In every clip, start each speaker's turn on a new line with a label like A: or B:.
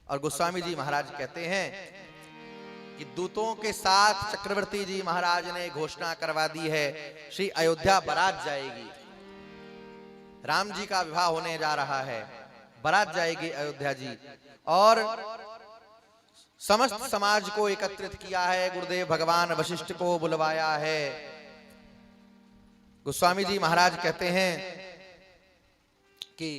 A: और गोस्वामी जी महाराज कहते हैं कि दूतों के साथ चक्रवर्ती जी महाराज ने घोषणा करवा दी है, श्री अयोध्या बारात जाएगी। राम जी का विवाह होने जा रहा है, बारात जाएगी अयोध्या जी। और समस्त समाज को एकत्रित किया है, गुरुदेव भगवान वशिष्ठ को बुलवाया है। गोस्वामी जी महाराज कहते हैं कि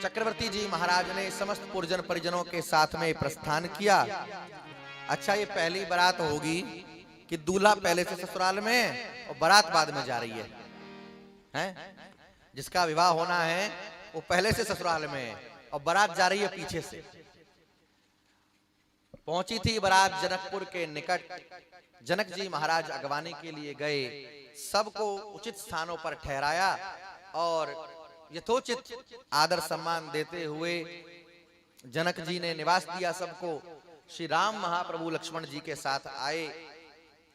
A: चक्रवर्ती जी महाराज ने समस्त पुरजन परिजनों के साथ में प्रस्थान किया। अच्छा, ये पहली बारात होगी कि दूल्हा पहले से ससुराल में और बारात बाद में जा रही है? जिसका विवाह होना है वो पहले से ससुराल में है और बारात जा रही है पीछे से। पहुंची थी बारात जनकपुर के निकट। जनक जी महाराज अगवानी के लिए गए, सबको उचित स्थानों पर ठहराया और यथोचित आदर सम्मान देते हुए जनक जी ने निवास दिया सबको। श्री राम महाप्रभु लक्ष्मण जी के साथ आए।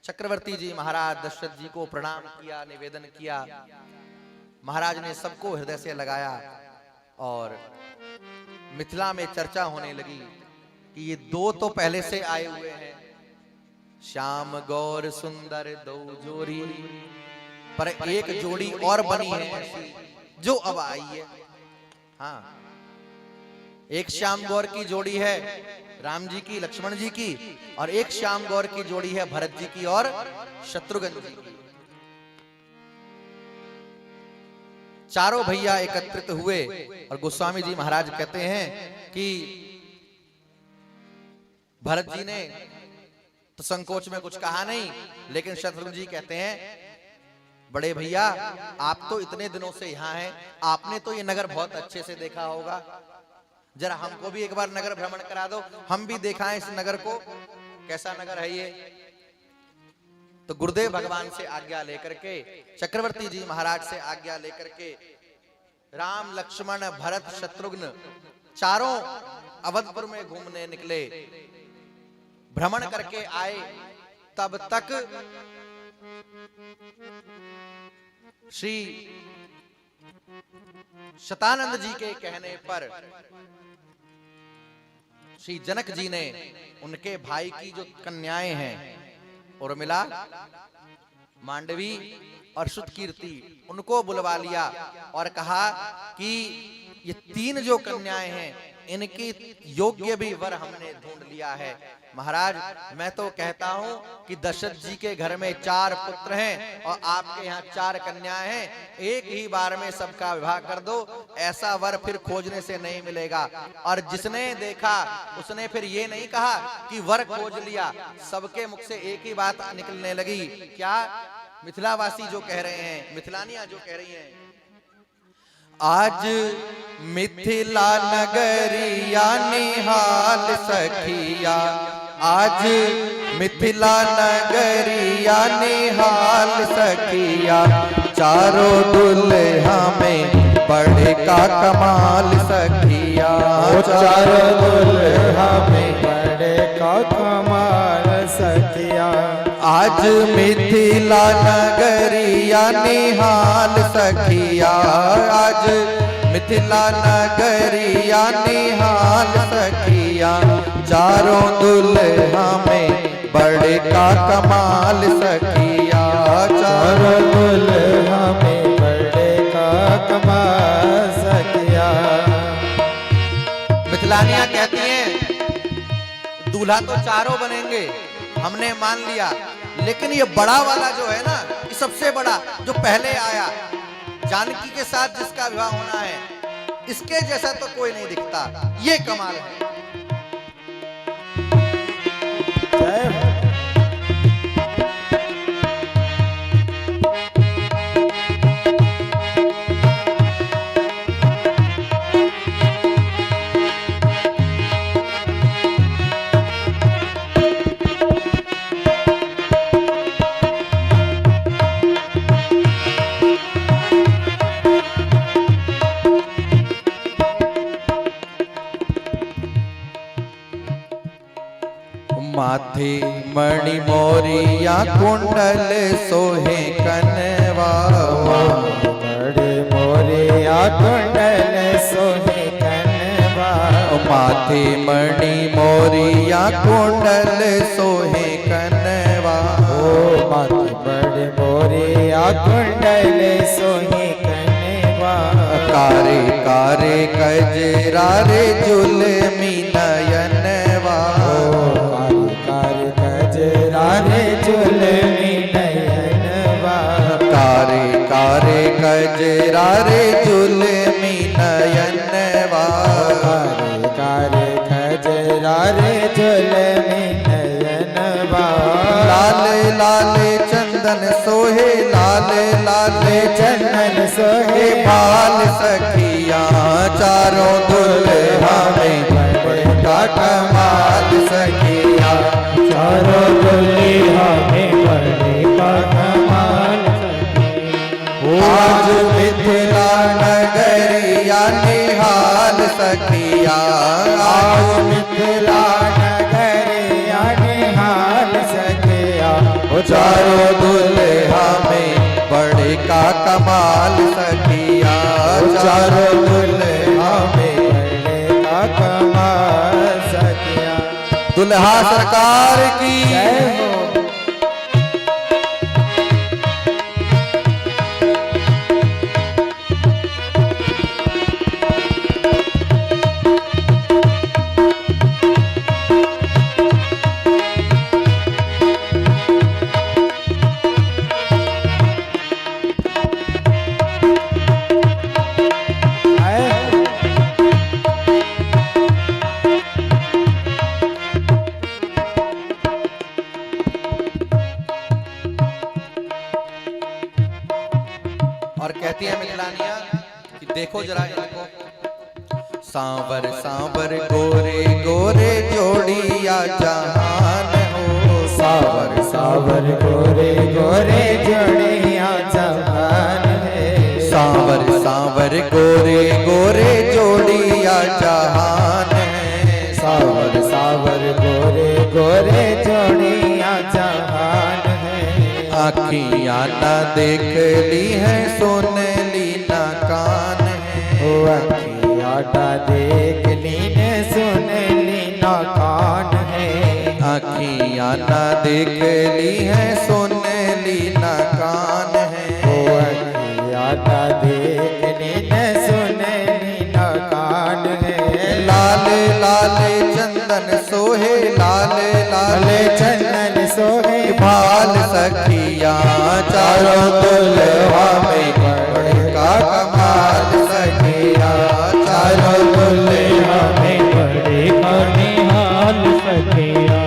A: चक्रवर्ती जी महाराज दशरथ जी को प्रणाम किया, निवेदन किया। महाराज ने सबको हृदय से लगाया और मिथिला में चर्चा होने लगी कि ये दो तो पहले से आए हुए हैं, श्याम गौर सुंदर दो जोड़ी, पर एक जोड़ी और बनी है जो अब आई है। हाँ, एक श्याम गौर की जोड़ी है राम जी की, लक्ष्मण जी की, और एक श्याम गौर की जोड़ी है भरत जी की और शत्रुघ्न जी की। चारों भैया एकत्रित हुए और गोस्वामी जी महाराज कहते हैं कि भरत जी ने तो संकोच में कुछ कहा नहीं, लेकिन शत्रुघ्न जी कहते हैं, बड़े भैया आप तो इतने दिनों से यहाँ हैं, आपने तो ये नगर बहुत अच्छे से देखा होगा, जरा हमको भी एक बार नगर भ्रमण करा दो, हम भी दिखाएं इस नगर को, कैसा नगर है ये। तो गुरुदेव भगवान से आज्ञा लेकर के, चक्रवर्ती जी महाराज से आज्ञा लेकर के राम लक्ष्मण भरत शत्रुघ्न चारों अवधपुर में घूमने निकले, भ्रमण करके आए। तब तक श्री शतानंद जी के कहने पर श्री जनक जी ने उनके भाई की जो कन्याएं हैं, उर्मिला, मांडवी और श्रुतकीर्ति, उनको बुलवा लिया और कहा कि ये तीन जो कन्याएं हैं इनकी योग्य भी वर हमने ढूंढ लिया है। महाराज, मैं तो कहता हूं कि दशरथ जी के घर में 4 पुत्र हैं और आपके यहाँ 4 कन्याएं हैं, एक ही बार में सबका विवाह कर दो, ऐसा वर फिर खोजने से नहीं मिलेगा। और जिसने देखा उसने फिर ये नहीं कहा कि वर खोज लिया, सबके मुख से एक ही बात निकलने लगी, क्या मिथिलावासी जो कह रहे हैं, मिथिलानियां जो कह रही हैं, आज मिथिला नगरिया निहाल सखिया, आज मिथिला नगरिया निहाल सखिया, चारों दुल्हा में बड़े का कमाल सखिया,
B: चारों दुल्हा में बड़े का कमाल सखिया।
A: आज मिथिला नगरिया निहाल सखिया, आज मिथिला नगरिया निहाल सखिया, चारों दुल्हा में बड़े का कमाल सखिया,
B: चारों दुल्हा में बड़े का कमाल सखिया।
A: मिथिलानियां कहती हैं दूल्हा तो चारों बनेंगे, हमने मान लिया, लेकिन ये बड़ा वाला जो है ना, ये सबसे बड़ा जो पहले आया, जानकी के साथ जिसका विवाह होना है, इसके जैसा तो कोई नहीं दिखता, ये कमाल है। माथे मणि मोरिया कुंडल सोहे कनवा,
B: बड़े मोरिया कुंडल सोहे कनवा,
A: माथे मणि मोरिया कुंडल सोहे कनवा।
B: माथे बड़े मोरिया कुंडल सोहे कनवा।
A: कारे कारे कजरा रे जुलमी नयनवा।
B: कारे कजरा रे जुलमी नयनवा।
A: कारे कारे कजरा रे जुलमी नयनवा।
B: कारे कजरा रे जुलमी नयनवा।
A: लाल लाल चंदन सोहे लाल लाल
B: चंदन सोहे
A: बाल सखिया चारों दुल्हा में बड़ा कमाल सखिया।
B: चारों दुल्हा में बड़ा कमाल सखिया।
A: आज मिथिला नगरिया निहाल सखिया।
B: आज मिथिला नगरिया निहाल सखिया।
A: चारों दुल्हा में बड़े का कमाल सखिया।
B: चारों दुल्हा में बड़े का कमाल सखिया।
A: दुल्हा सरकार की
B: जय हो।
A: और कहती है मिथिलानिया कि देखो जरा इनको। सांवर सांवर गोरे गोरे जोड़िया जहान हो।
B: सावर सावर गोरे गोरे जोड़िया जहान है।
A: सांवर सांवर गोरे गोरे जोड़िया जहान है।
B: सावर सावर गोरे गोरे जोड़िया जहान है।
A: आखियां न देख ली है सुन ली न कान है।
B: ओ अखियाँ ना देख ली ने सुन ली ना कान है।
A: आखियां न देख ली है सुन ली न कान है।
B: ओ अखियाँ ना देख ली ने सुन ली ना कान है।
A: लाल लाल चंदन सोहे लाल लाल
B: चंदन सोहे
A: भाल सखिया चारों दुल्हा में बड़का कमाल सखिया। चारों दुल्हा में
B: बड़का निहाल सखिया।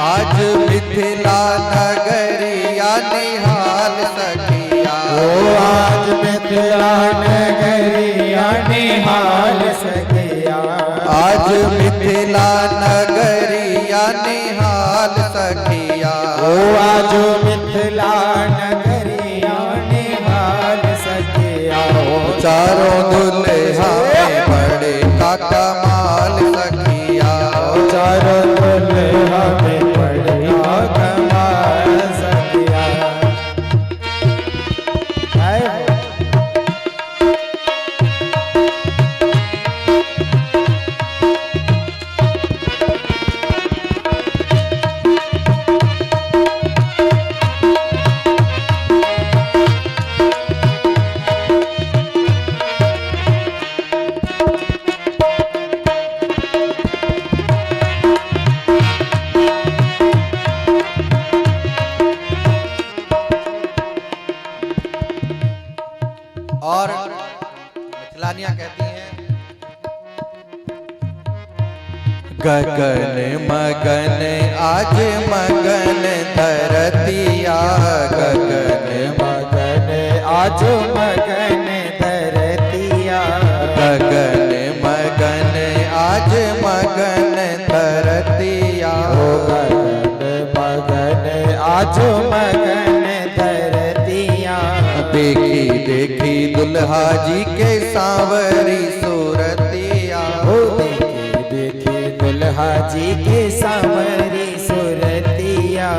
A: आज मिथिला नगरिया निहाल सखिया।
B: ओ आज मिथिला नगरिया निहाल सखिया।
A: आज मिथिला नगरिया निहाल सखिया।
B: ओ आज मिथिला नगरिया निहाल सखिया।
A: चारों दुल्हा में बड़े का कमाल सखिया।
B: चारों दुल्हा में बड़ा कमाल सखिया। जय हो।
A: और मिथिलानिया कहती हैं गगन मगन आज मगन धरतिया। गगन
B: मगन आज मगन धरतिया।
A: गगन मगन आज मगन धरतिया।
B: ओ गगन मगन आज मगन धरतिया।
A: देखी देखी दुल्हा जी के सांवरी सूरतिया।
B: ओ देखी देखी दुल्हा जी के सांवरी सूरतिया।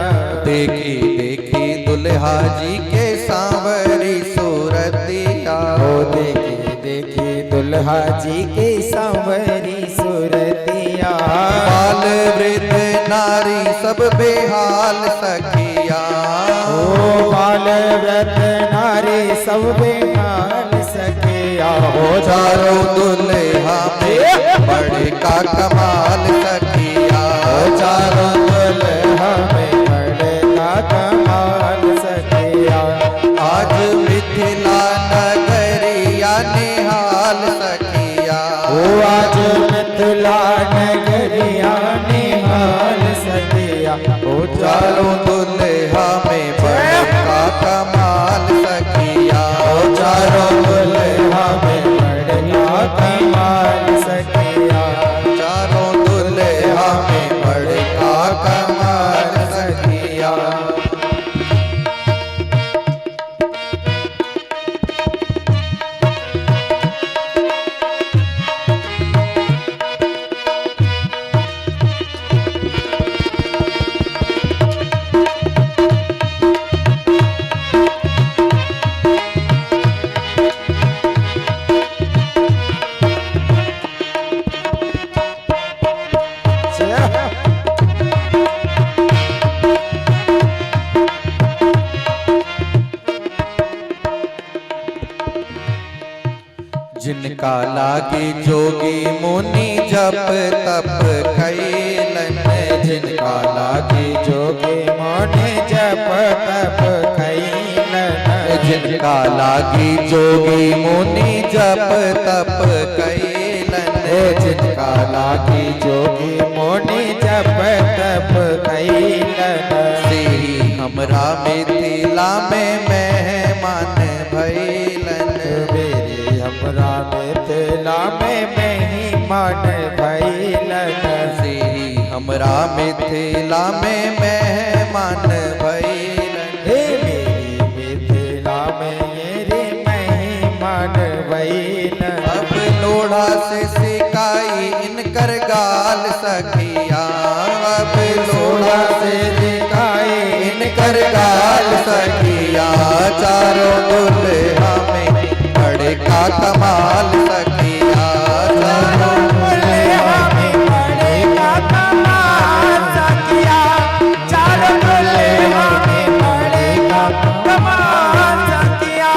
A: देखी देखी दुल्हा जी के सांवरी सूरतिया।
B: ओ देखी देखी दुल्हा जी के सांवरी सूरतिया।
A: नारी सब बेहाल सखिया।
B: ओ बाल व्रत नारी सब बेहाल सखिया।
A: हो चारों दुल्हा में बड़का कमाल सखिया।
B: हो चारों दुल्हा में बड़का कमाल सखिया।
A: आज मिथिला नगरिया निहाल सखिया।
B: ओ आज मिथिला नगरिया निहाल सखिया। ओ
A: चारों दुल्हा में बड़का कमाल सखिया।
B: ओ चारों दुल्हा में बड़का कमाल सखिया।
A: चारों दुल्हा में बड़का कमाल सखिया। जिनका लागे जोगी मुनि जप तप कैलन।
B: जिनका लागे जोगी मोने जप तप कैलन।
A: जिनका लागे जोगी मुनि जप तप कैलन।
B: जिनका लागे जोगी मोने जप तप कैलन।
A: से हमरा मिथिला में मेहमान भैलन।
B: मेरे हमरा मिथिला में मेहमान भैलन।
A: से हमरा मिथिला में मेहमान भैलन।
B: हे मेरी मिथिला में मेरे मेहमान भैलन।
A: अब लोढ़ा से सिकाई इनकर गाल सखिया। अब लोढ़ा से
B: दिखाए
A: इनकर गाल सखिया। चारों दुल्हा में बड़का कमाल सखिया। चारों
B: दुल्हा में बड़का कमाल सखिया। चारों दुल्हा में बड़का कमाल सखिया।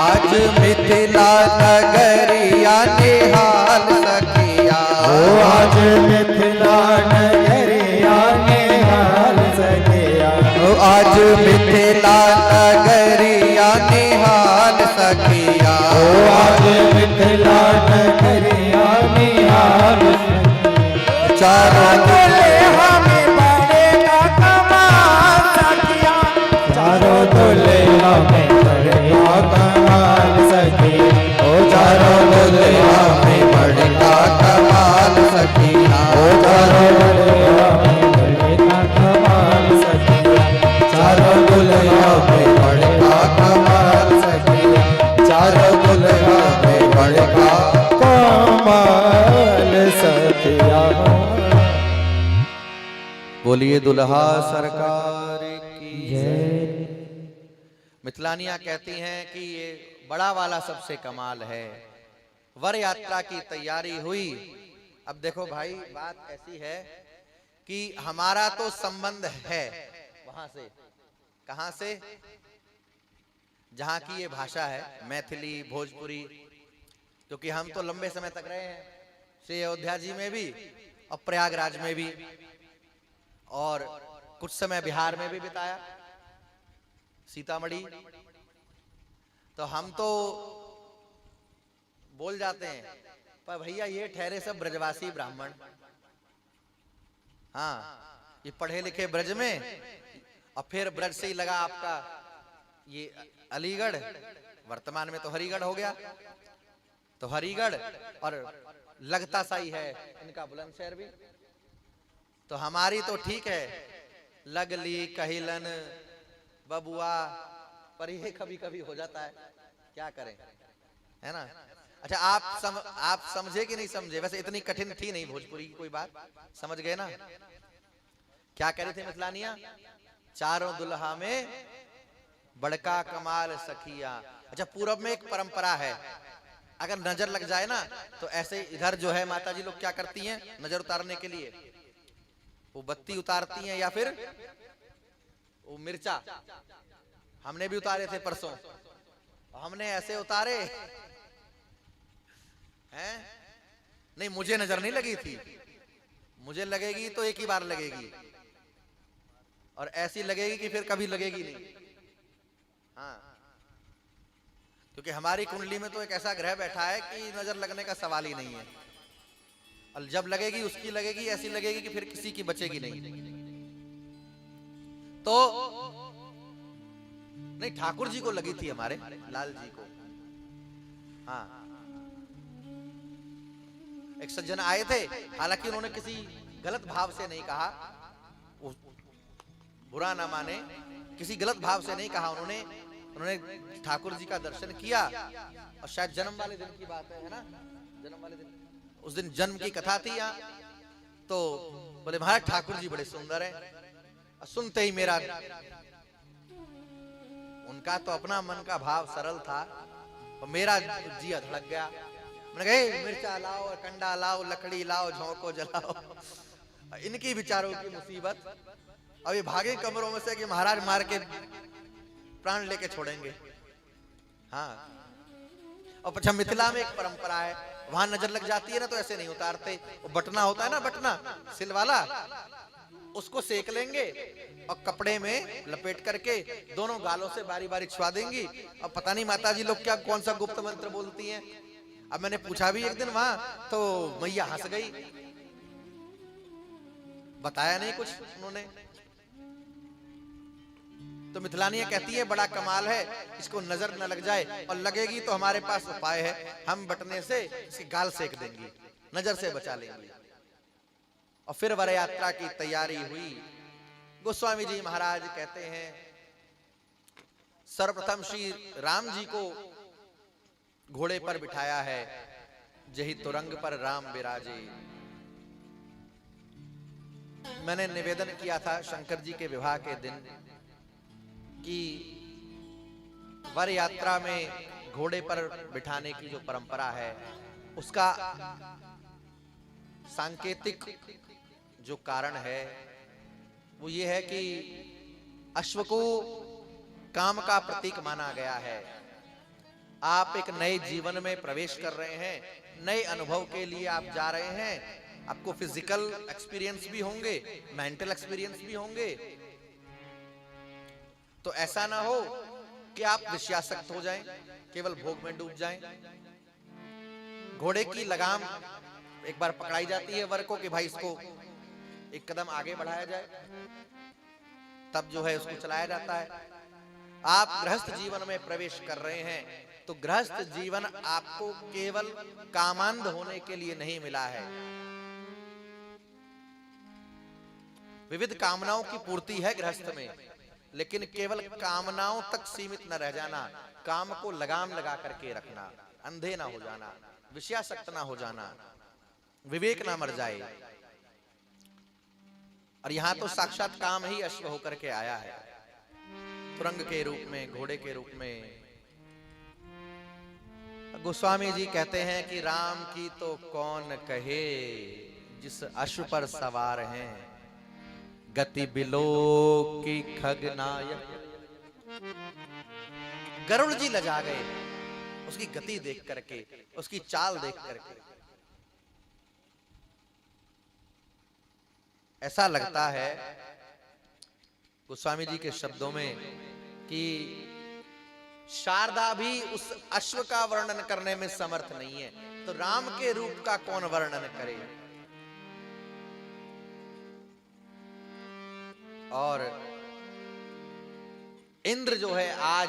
A: आज मिथिला नगरिया निहाल सखिया।
B: ओ आज मिथिला नगरिया निहाल सखिया।
A: ओ आज मिथिला नगरिया निहाल सखिया।
B: ओ आज मिथिला नगरिया निहाल सखिया।
A: चारों
B: दुल्हा में बड़का कमाल सखिया। चारों दुल्हा में बड़का कमाल सखिया।
A: ओ चारों दुल्हा में बड़का कमाल सखिया।
B: ओ चारों दुल्हा में बड़का कमाल सखिया।
A: चारों दुल्हा में बड़का कमाल सखिया। चारों दुल्हा में बड़का
B: कमाल सखिया।
A: बोलिए दुल्हा सरकार की जय। मिथिलानियां कहती हैं कि ये बड़ा वाला सबसे कमाल है। वर यात्रा की तैयारी हुई। अब देखो भाई, बात ऐसी है कि हमारा तो संबंध है वहां से, कहां से, जहां की ये भाषा है मैथिली भोजपुरी, क्योंकि हम तो लंबे समय तक रहे हैं श्री अयोध्या जी में भी और प्रयागराज में भी, और कुछ समय बिहार में भी बिताया, सीतामढ़ी। तो हम तो बोल जाते हैं, पर भैया ये ठहरे सब ब्रजवासी ब्राह्मण। हाँ, ये पढ़े लिखे ब्रज में, और फिर ब्रज से ही लगा आपका ये अलीगढ़, वर्तमान में तो हरिगढ़ हो गया, तो हरिगढ़, और लगता सा ही है इनका बुलंदशहर भी। तो हमारी तो ठीक है, लगली कहिलन बबुआ, पर ये कभी कभी हो जाता है, क्या करें, है ना। अच्छा, आप समझे कि नहीं समझे? वैसे इतनी कठिन थी नहीं भोजपुरी की कोई बात, समझ गए ना। क्या कह रहे थे मिथिलानिया? चारों दुल्हा में बड़का कमाल सखिया। अच्छा, पूरब में एक परंपरा है, अगर नजर लग जाए ना तो ऐसे इधर जो है माता जी लोग क्या करती हैं नजर उतारने के लिए, वो बत्ती उतारती हैं या फिर वो मिर्चा। हमने भी उतारे थे परसों, हमने ऐसे उतारे हैं। नहीं, मुझे नजर नहीं लगी थी, मुझे लगेगी तो एक ही बार लगेगी, और ऐसी लगेगी कि फिर कभी लगेगी नहीं। हाँ, क्योंकि हमारी कुंडली में तो एक ऐसा ग्रह बैठा है कि नजर लगने का सवाल ही नहीं है, और जब लगेगी उसकी लगेगी, ऐसी लगेगी कि फिर किसी की बचेगी नहीं। तो नहीं, ठाकुर जी को लगी थी, हमारे लाल जी को। हाँ, एक सज्जन आए थे, हालांकि उन्होंने किसी गलत भाव से नहीं कहा, बुरा ना माने, किसी गलत भाव से नहीं कहा। उन्होंने ठाकुर जी का दर्शन किया, और शायद जन्म वाले दिन की बात है ना, जन्म वाले दिन, उस दिन जन्म की कथा थी यहाँ। तो बोले महाराज ठाकुर जी बड़े सुंदर हैं। और सुनते ही मेरा, उनका तो अपना मन का भाव सरल था, और मेरा जी धड़क गया। मैंने कहा मिर्चा लाओ, कंडा लाओ, लकड़ी लाओ, झोंको जलाओ। इनकी विचारों की मुसीबत। अब ये भागे कमरों में से कि महाराज मार के प्राण लेके छोड़ेंगे। हाँ, और पछा मिथिला में एक परंपरा है, वहां नजर लग जाती है ना तो ऐसे नहीं उतारते, वो बटना होता है ना, बटना सिल वाला, उसको सेक लेंगे और कपड़े में लपेट करके दोनों गालों से बारी बारी छुआ देंगी। अब पता नहीं माता जी लोग क्या कौन सा गुप्त मंत्र बोलती हैं। अब मैंने पूछा भी एक दिन वहां, तो मैया हंस गई, बताया नहीं कुछ उन्होंने। तो मिथिलानियां कहती है बड़ा कमाल है, इसको नजर न लग जाए, और लगेगी तो हमारे पास उपाय है, हम बटने से इसकी गाल सेक देंगी, नजर से बचा लेंगे। और फिर वर यात्रा की तैयारी हुई। गोस्वामी जी महाराज कहते हैं सर्वप्रथम श्री राम जी को घोड़े पर बिठाया है, जही तुरंग पर राम विराजे। मैंने निवेदन किया था शंकर जी के विवाह के दिन कि वर यात्रा में घोड़े पर बिठाने की जो परंपरा है, उसका सांकेतिक जो कारण है वो ये है कि अश्व को काम का प्रतीक माना गया है। आप एक नए जीवन में प्रवेश कर रहे हैं, नए अनुभव के लिए आप जा रहे हैं। आपको फिजिकल एक्सपीरियंस भी होंगे, मेंटल एक्सपीरियंस भी होंगे। तो ऐसा ना हो कि आप विषयासक्त हो जाएं, केवल भोग में डूब जाएं। घोड़े की लगाम एक बार पकड़ाई जाती है वर को कि भाई इसको एक कदम आगे बढ़ाया जाए, तब जो है उसको चलाया जाता है। आप गृहस्थ जीवन में प्रवेश कर रहे हैं, तो गृहस्थ जीवन आपको केवल कामांध होने के लिए नहीं मिला है। विविध कामनाओं की पूर्ति है गृहस्थ में, लेकिन केवल कामनाओं तक सीमित न रह जाना, काम को लगाम लगा करके रखना, अंधे ना हो जाना, विषयासक्त ना हो जाना, विवेक ना मर जाए। और यहां तो साक्षात काम ही अश्व होकर के आया है, तुरंग के रूप में, घोड़े के रूप में। गोस्वामी जी कहते हैं कि राम की तो कौन कहे, जिस अश्व पर सवार हैं, गति बिलो की खगनायक। गरुड़ जी लजा गए उसकी गति देख करके, उसकी चाल देख करके। ऐसा लगता है गोस्वामी जी के शब्दों में कि शारदा भी उस अश्व का वर्णन करने में समर्थ नहीं है, तो राम के रूप का कौन वर्णन करे। और इंद्र जो है आज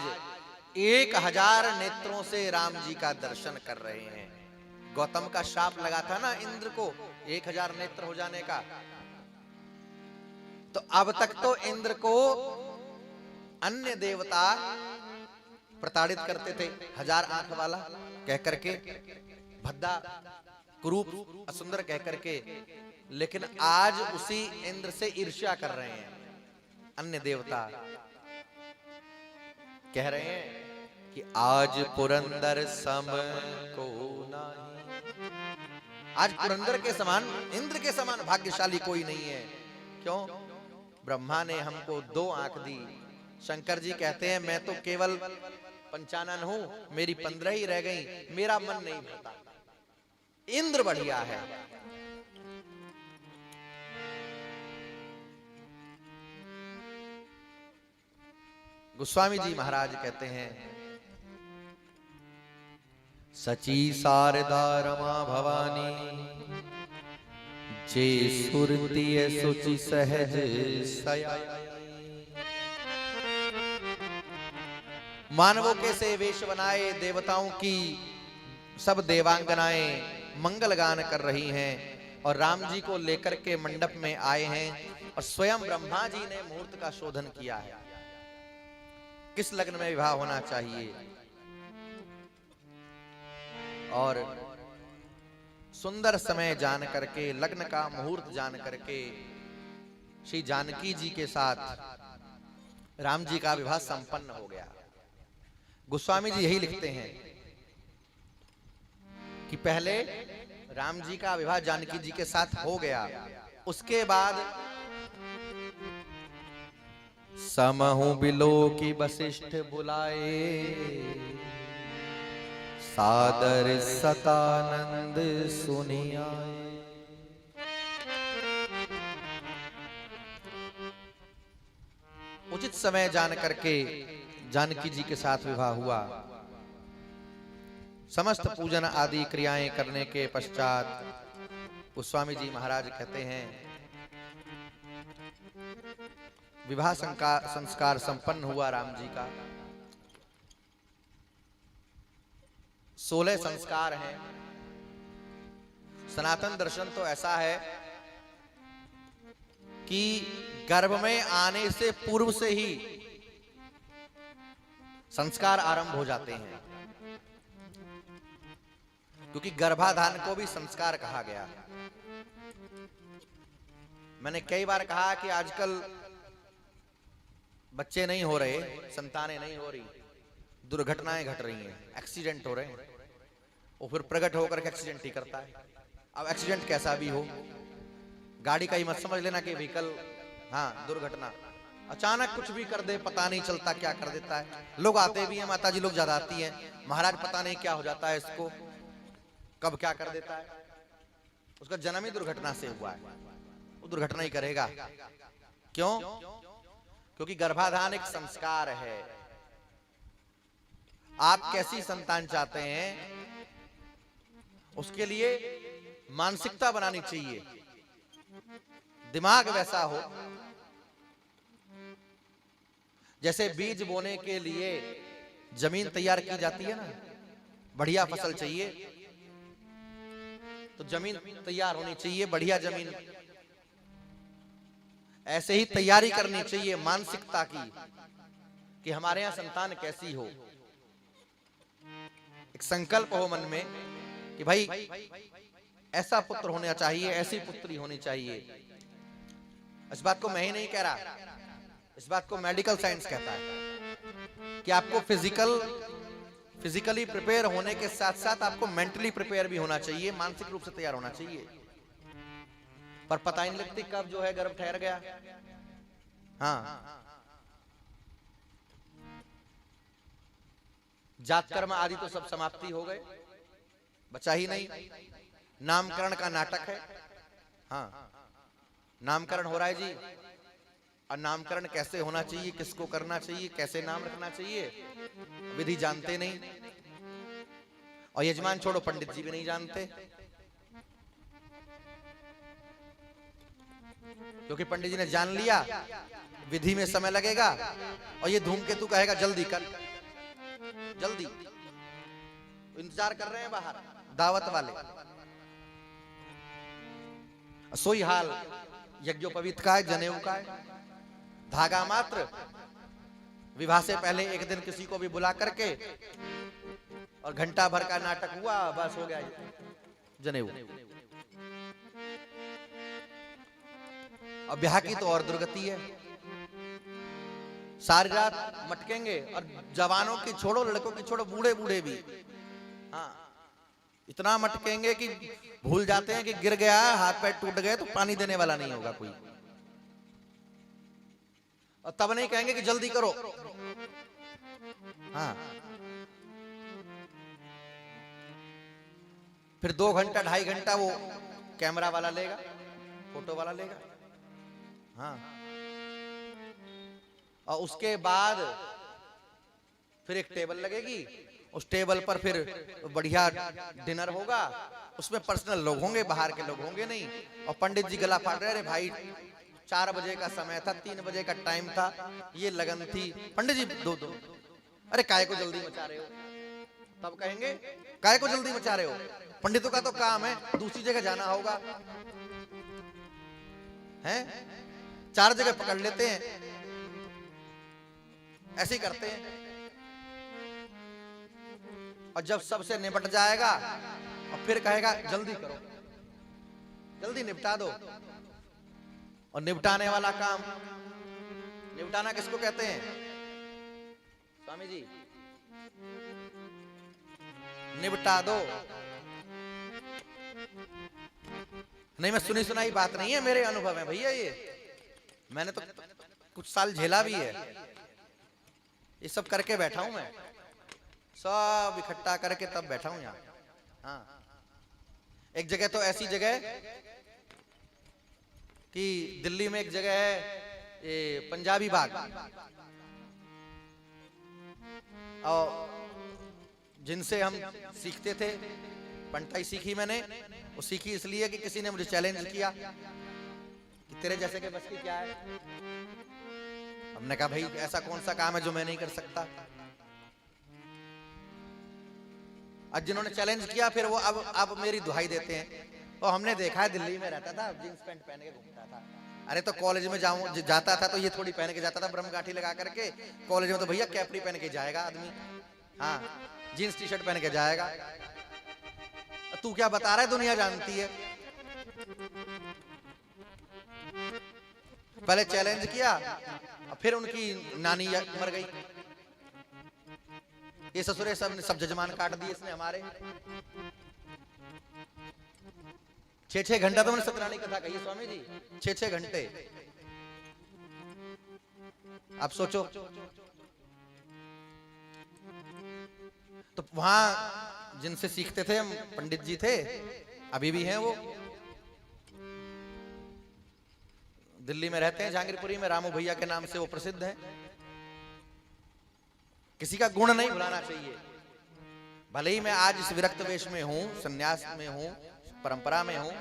A: 1000 नेत्रों से राम जी का दर्शन कर रहे हैं। गौतम का शाप लगा था ना इंद्र को 1000 नेत्र हो जाने का, तो अब तक तो इंद्र को अन्य देवता प्रताड़ित करते थे, 1000 आंख वाला कह करके, भद्दा कुरूप असुंदर कह करके, लेकिन आज उसी इंद्र से ईर्ष्या कर रहे हैं अन्य देवता। कह रहे हैं कि आज पुरंदर सम को नहीं, आज पुरंदर के समान, इंद्र के समान भाग्यशाली कोई नहीं है। क्यों? ब्रह्मा ने हमको 2 आंख दी। शंकर जी कहते हैं मैं तो केवल 55 हूं, मेरी 15 ही रह गई, मेरा मन नहीं भरता। इंद्र बढ़िया है। गोस्वामी जी महाराज कहते हैं सची शारदा रमा भवानी जे सुरती सुचि सहज सया। मानवों के से वेश बनाए देवताओं की सब देवांगनाएं मंगल गान कर रही हैं और राम जी को लेकर के मंडप में आए हैं और स्वयं ब्रह्मा जी ने मुहूर्त का शोधन किया है। किस लग्न में विवाह होना चाहिए और सुंदर समय जान करके, लग्न का मुहूर्त जान करके श्री जानकी जी के साथ राम जी का विवाह संपन्न हो गया। गोस्वामी जी यही लिखते हैं कि पहले राम जी का विवाह जानकी जी के साथ हो गया, उसके बाद समहु बिलो की वशिष्ठ बुलाए, सादर सतानंद सुनियाए। उचित समय जान करके जानकी जी के साथ विवाह हुआ। समस्त पूजन आदि क्रियाएं करने के पश्चात गोस्वामी जी महाराज कहते हैं विवाह संस्कार संपन्न हुआ राम जी का। 16 संस्कार हैं। सनातन दर्शन तो ऐसा है कि गर्भ में आने से पूर्व से ही संस्कार आरंभ हो जाते हैं, क्योंकि गर्भाधान को भी संस्कार कहा गया। मैंने कई बार कहा कि आजकल बच्चे नहीं हो रहे, संतानें नहीं हो रही, दुर्घटनाएं घट रही हैं, एक्सीडेंट हो रहे हैं, और फिर प्रकट होकर के एक्सीडेंट ही करता है। अब एक्सीडेंट कैसा भी हो, गाड़ी का ही मत समझ लेना कि व्हीकल, हाँ दुर्घटना, अचानक कुछ भी कर दे, पता नहीं चलता क्या कर देता है। लोग आते भी हैं, माता जी लोग ज्यादा आती हैं, महाराज पता नहीं क्या हो जाता है इसको, कब क्या कर देता है। उसका जन्म ही दुर्घटना से हुआ है, वो दुर्घटना ही करेगा। क्यों? क्योंकि गर्भाधान एक संस्कार है। आप कैसी संतान चाहते हैं, उसके लिए मानसिकता बनानी चाहिए, दिमाग वैसा हो। जैसे बीज बोने के लिए जमीन तैयार की जाती है ना, बढ़िया फसल चाहिए तो जमीन तैयार होनी चाहिए, बढ़िया जमीन। ऐसे ही तैयारी करनी चाहिए मानसिकता की कि हमारे यहां संतान कैसी हो। एक संकल्प हो मन में कि भाई ऐसा पुत्र होना चाहिए, ऐसी पुत्री होनी चाहिए। इस बात को मैं ही नहीं कह रहा, इस बात को मेडिकल साइंस कहता है कि आपको फिजिकली प्रिपेयर होने के साथ साथ आपको मेंटली प्रिपेयर भी होना चाहिए, मानसिक रूप से तैयार होना चाहिए। पर पता ही नहीं लगती कब जो है गर्भ ठहर गया। हाँ, जात कर्म आदि तो सब समाप्ति हो गए, बचा ही नहीं। नामकरण का नाटक है। हाँ, नामकरण हो रहा है जी, और नामकरण कैसे होना चाहिए, किसको करना चाहिए, कैसे नाम रखना चाहिए, विधि जानते नहीं। और यजमान छोड़ो, पंडित जी भी नहीं जानते, क्योंकि पंडित जी ने जान लिया विधि में समय लगेगा, और ये धूमकेतु कहेगा जल्दी कर, जल्दी। इंतजार कर रहे हैं बाहर दावत वाले। सोई हाल यज्ञोपवीत का है, जनेऊ का है। धागा मात्र, विवाह से पहले एक दिन किसी को भी बुला करके और घंटा भर का नाटक हुआ, बस हो गया जनेऊ। और ब्याह की तो और दुर्गति है, सारी रात मटकेंगे, और जवानों की छोड़ो, लड़कों की छोड़ो, बूढ़े बूढ़े भी, हाँ इतना मटकेंगे कि भूल जाते हैं कि गिर गया, हाथ पैर टूट गए तो पानी देने वाला नहीं होगा कोई। और तब नहीं कहेंगे कि जल्दी करो। हाँ, फिर 2 घंटा 2.5 घंटा वो कैमरा वाला लेगा, फोटो वाला लेगा। हाँ, और उसके बाद फिर एक टेबल लगेगी, उस टेबल पर फिर बढ़िया डिनर होगा, उसमें पर्सनल लोग होंगे, बाहर के लोग होंगे नहीं। और पंडित जी गला फाड़ रहे, अरे भाई 4 बजे का समय था, 3 बजे का टाइम था, ये लगन थी। पंडित जी दो, अरे काय को जल्दी मचा रहे हो? तब कहेंगे काय को जल्दी मचा रहे हो? पंडितों का तो काम है, दूसरी जगह जाना होगा। हैं 4 जगह पकड़ लेते हैं, ऐसे ही करते हैं। और जब सबसे निपट जाएगा और फिर कहेगा जल्दी करो, जल्दी निपटा दो। और निपटाने वाला काम, निपटाना किसको कहते हैं स्वामी जी? निपटा दो। नहीं, मैं सुनी सुनाई बात नहीं है, मेरे अनुभव है भैया, ये मैंने तो कुछ साल झेला भी है। ये सब करके बैठा हूं मैं, सब इकट्ठा करके तब बैठा हूं यहाँ। हाँ, एक जगह तो ऐसी जगह कि दिल्ली में एक जगह है ये पंजाबी बाग, और जिनसे हम सीखते थे, पंटाई सीखी मैंने। वो सीखी इसलिए कि किसी ने मुझे चैलेंज किया कि तेरे जैसे के बस की क्या है। हमने कहा भाई ऐसा कौन सा काम है जो मैं नहीं कर सकता। आज जिन्होंने चैलेंज किया फिर वो अब मेरी दुहाई देते हैं। तो हमने देखा है, दिल्ली में रहता था, जींस पैंट पहन के घूमता था। अरे तो कॉलेज में जाता था तो ये थोड़ी पहन के जाता था, ब्रह्मगाठी लगा करके। कॉलेज में तो भैया कैपरी पहन के जाएगा आदमी, हाँ, जींस टी शर्ट पहन के जाएगा। तू क्या बता रहा है, दुनिया जानती है। पहले चैलेंज किया और फिर उनकी नानी मर गई। ये ससुरे सब जजमान काट दिए इसने हमारे। 6-6 घंटा तो मैंने सत्यनारायण कथा कही स्वामी जी, 6-6 घंटे। आप सोचो, तो वहां जिनसे सीखते थे हम, पंडित जी थे, अभी भी हैं वो, दिल्ली में रहते हैं, जहांगीरपुरी में, रामू भैया के नाम से वो प्रसिद्ध है। किसी का गुण नहीं भुलाना चाहिए। भले ही मैं आज इस विरक्त वेश में हूं, सन्यास में हूं, परंपरा में हूं,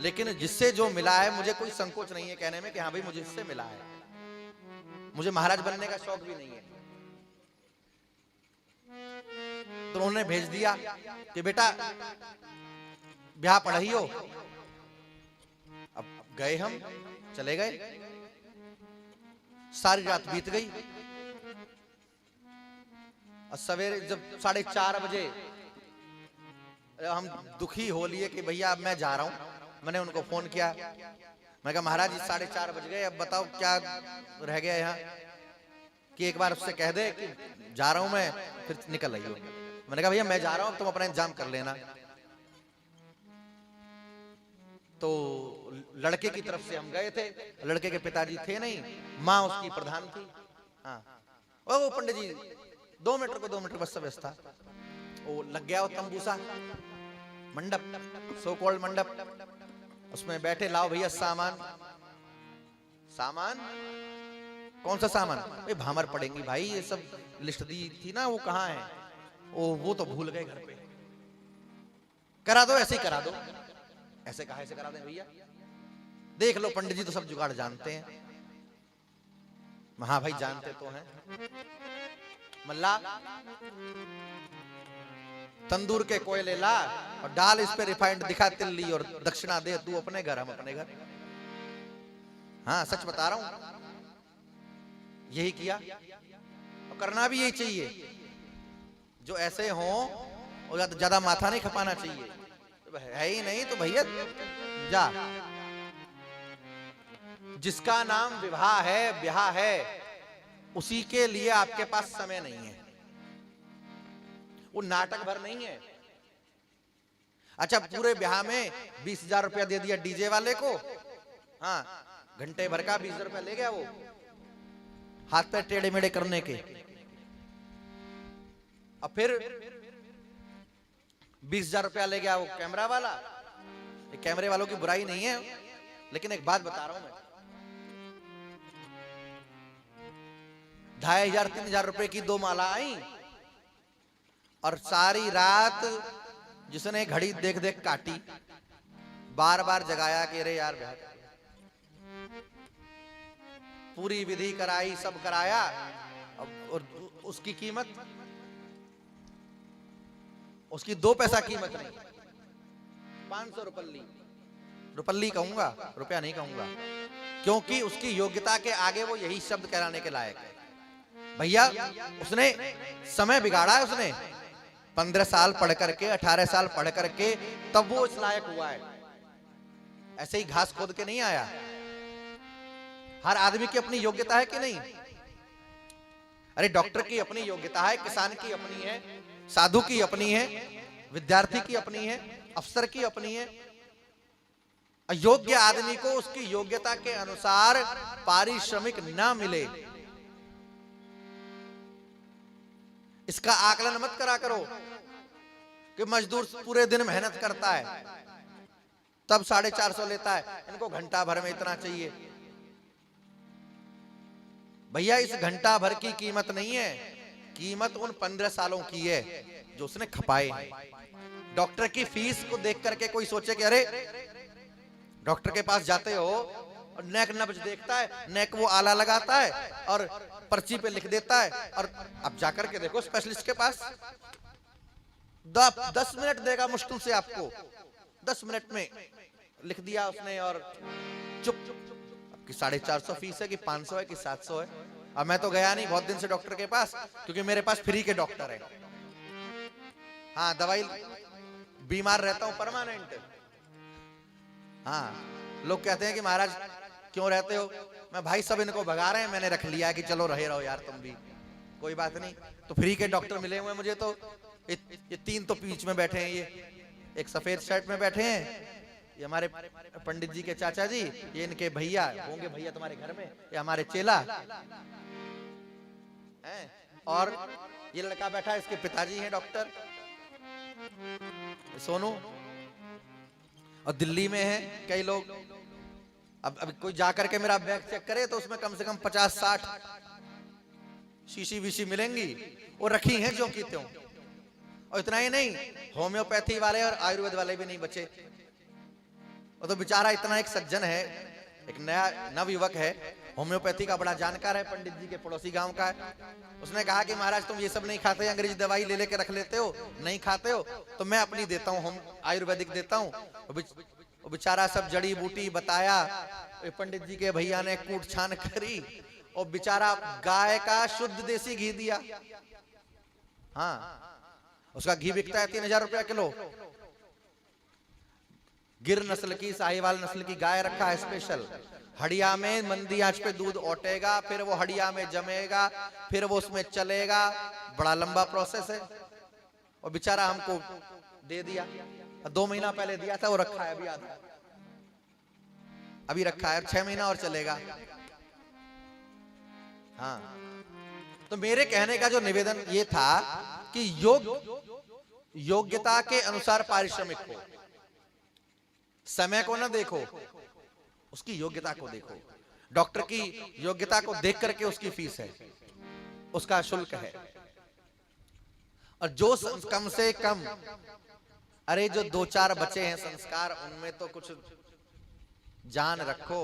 A: लेकिन जिससे जो मिला है मुझे कोई संकोच नहीं है कहने में कि हाँ भाई मुझे इससे मिला है। मुझे महाराज बनने का शौक भी नहीं है। तो उन्होंने भेज दिया कि बेटा ब्याह पढ़ाई हो। अब गए, हम चले गए, सारी रात बीत गई। और सवेरे जब 4:30 बजे हम दुखी हो लिए कि भैया अब मैं जा रहा हूं। मैंने उनको फोन किया, मैं कहा महाराज जी 4:30 बज गए, अब बताओ क्या रह गया यहाँ, कि एक बार उससे कह दे कि जा रहा हूं मैं, फिर निकल आइयो। मैंने कहा भैया मैं जा रहा हूं, तुम अपना इंतजाम कर लेना। तो लड़के की तरफ से हम गए थे, लड़के के पिताजी थे नहीं, माँ उसकी प्रधान थी। हाँ, ओ पंडित जी 2 मीटर को 2 मीटर बस व्यवस्था था। वो लग गया वो तंबू सा, मंडप, सो कॉल्ड मंडप, उसमें बैठे, लाओ भैया सामान। सामान कौन सा सामान? भाई भामर पड़ेंगी भाई, ये सब लिस्ट दी थी ना, वो कहाँ है? वो तो भूल गए घर पे। करा दो, ऐसे ही करा दो। ऐसे कहा ऐसे करा दे भैया, देख लो पंडित जी तो सब जुगाड़ जानते हैं। हाँ भाई जानते तो हैं। मल्ला तंदूर के कोयले ला और डाल इस पे रिफाइंड, दिखा तिल्ली, और दक्षिणा दे तू अपने घर, हम अपने घर। हाँ सच बता रहा हूं, यही किया और करना भी यही चाहिए। जो ऐसे हो और ज्यादा माथा नहीं खपाना चाहिए। है ही नहीं तो भैया जा। जिसका नाम विवाह है, ब्याह है, उसी के लिए आपके पास समय नहीं है। वो नाटक भर नहीं है। अच्छा पूरे ब्याह में 20,000 रुपया दे दिया डीजे वाले को, हाँ घंटे भर का 20 रुपया ले गया वो। हाथ पैर टेढ़े मेढ़े करने के। अब फिर 20,000 रुपया ले गया वो कैमरा वाला। ये कैमरे वालों की बुराई नहीं है, लेकिन एक बात बता रहा हूं मैं, 2,500-3,000 रुपए की 2 माला आई और सारी रात जिसने घड़ी देख देख काटी, बार बार जगाया कि अरे यार ब्याह, पूरी विधि कराई, सब कराया, और उसकी कीमत, उसकी 2 पैसा कीमत नहीं, 500 रुपल्ली, रुपल्ली कहूंगा, रुपया नहीं कहूंगा, क्योंकि उसकी योग्यता के आगे वो यही शब्द कहलाने के लायक है। भैया उसने समय बिगाड़ा है, उसने 15 साल पढ़ करके, 18 साल पढ़ करके तब वो इस लायक हुआ है। ऐसे ही घास खोद के नहीं आया। हर आदमी की अपनी योग्यता है कि नहीं? अरे डॉक्टर की अपनी योग्यता है, किसान की अपनी है, साधु की अपनी है, विद्यार्थी की अपनी है, अफसर की अपनी है। अयोग्य आदमी को उसकी योग्यता के अनुसार पारिश्रमिक ना मिले, इसका आकलन मत करा करो कि मजदूर पूरे दिन मेहनत करता है तब 450 लेता है, इनको घंटा भर में इतना चाहिए। भैया इस घंटा भर की कीमत नहीं है, कीमत उन 15 सालों की है जो उसने खपाए। डॉक्टर की फीस को देख करके कोई सोचे कि अरे डॉक्टर के पास जाते हो और नेक नब्ज देखता है, नेक वो आला लगाता है और पर्ची पे लिख देता है, और अब जाकर के देखो स्पेशलिस्ट के पास 10 मिनट देगा मुश्किल से आपको, 10 मिनट में लिख दिया उसने और चुप। कि 450 फीस है कि 500 है कि 700 है। अब मैं तो गया नहीं बहुत दिन से डॉक्टर के पास, क्योंकि मेरे पास फ्री के डॉक्टर है। हाँ दवाई, बीमार रहता हूं परमानेंट। हाँ लोग कहते हैं कि महाराज क्यों रहते हो, मैं भाई सब इनको भगा रहे हैं, मैंने रख लिया कि चलो रहे रहो यार तुम भी, कोई बात नहीं। तो फ्री के डॉक्टर मिले हुए मुझे तो, ये 3 तो बीच में बैठे हैं, ये एक सफेद शर्ट में बैठे हैं, ये हमारे पंडित जी के चाचा जी, ये इनके भैया होंगे, भैया तुम्हारे घर में, ये हमारे चेला हैं, और ये लड़का बैठा है, इसके पिताजी हैं डॉक्टर सोनू, और दिल्ली में है कई लोग। अब कोई जाकर के मेरा बैग चेक करे तो उसमें कम से कम 50-60 शीशी विशी मिलेंगी, वो रखी हैं जो की त्यों। और इतना ही नहीं, होम्योपैथी वाले और आयुर्वेद वाले भी नहीं बचे। वो तो बेचारा इतना एक सज्जन है, एक नया नवयुवक है, होम्योपैथी का बड़ा जानकार है, पंडित जी के पड़ोसी गांव का है। उसने कहा कि महाराज तुम ये सब नहीं खाते, अंग्रेजी दवाई ले लेके रख लेते हो, नहीं खाते हो, तो मैं अपनी देता हूँ, हम आयुर्वेदिक देता हूँ। वो बेचारा सब जड़ी बूटी बताया, पंडित जी के भैया ने कूट छान करी, और बेचारा गाय का शुद्ध देसी घी दिया। हाँ उसका घी बिकता है 3,000 रुपया किलो। गिर नस्ल की, साहिवाल नस्ल की गाय रखा है स्पेशल। हड़िया में मंदी आंच पे दूध ओटेगा, फिर वो हड़िया में जमेगा, फिर वो उसमें चलेगा, बड़ा लंबा प्रोसेस है। और बेचारा हमको दे दिया, 2 महीना पहले दिया था, वो रखा है अभी आधा, अभी रखा है, 6 महीना और चलेगा। हाँ तो मेरे कहने का जो निवेदन ये था कि योग्यता के अनुसार पारिश्रमिक हो, समय को ना देखो, उसकी योग्यता को देखो। डॉक्टर की योग्यता को देख करके उसकी फीस है, उसका शुल्क है। और जो कम से कम, अरे जो 2-4 बचे हैं संस्कार, उनमें तो कुछ जान रखो,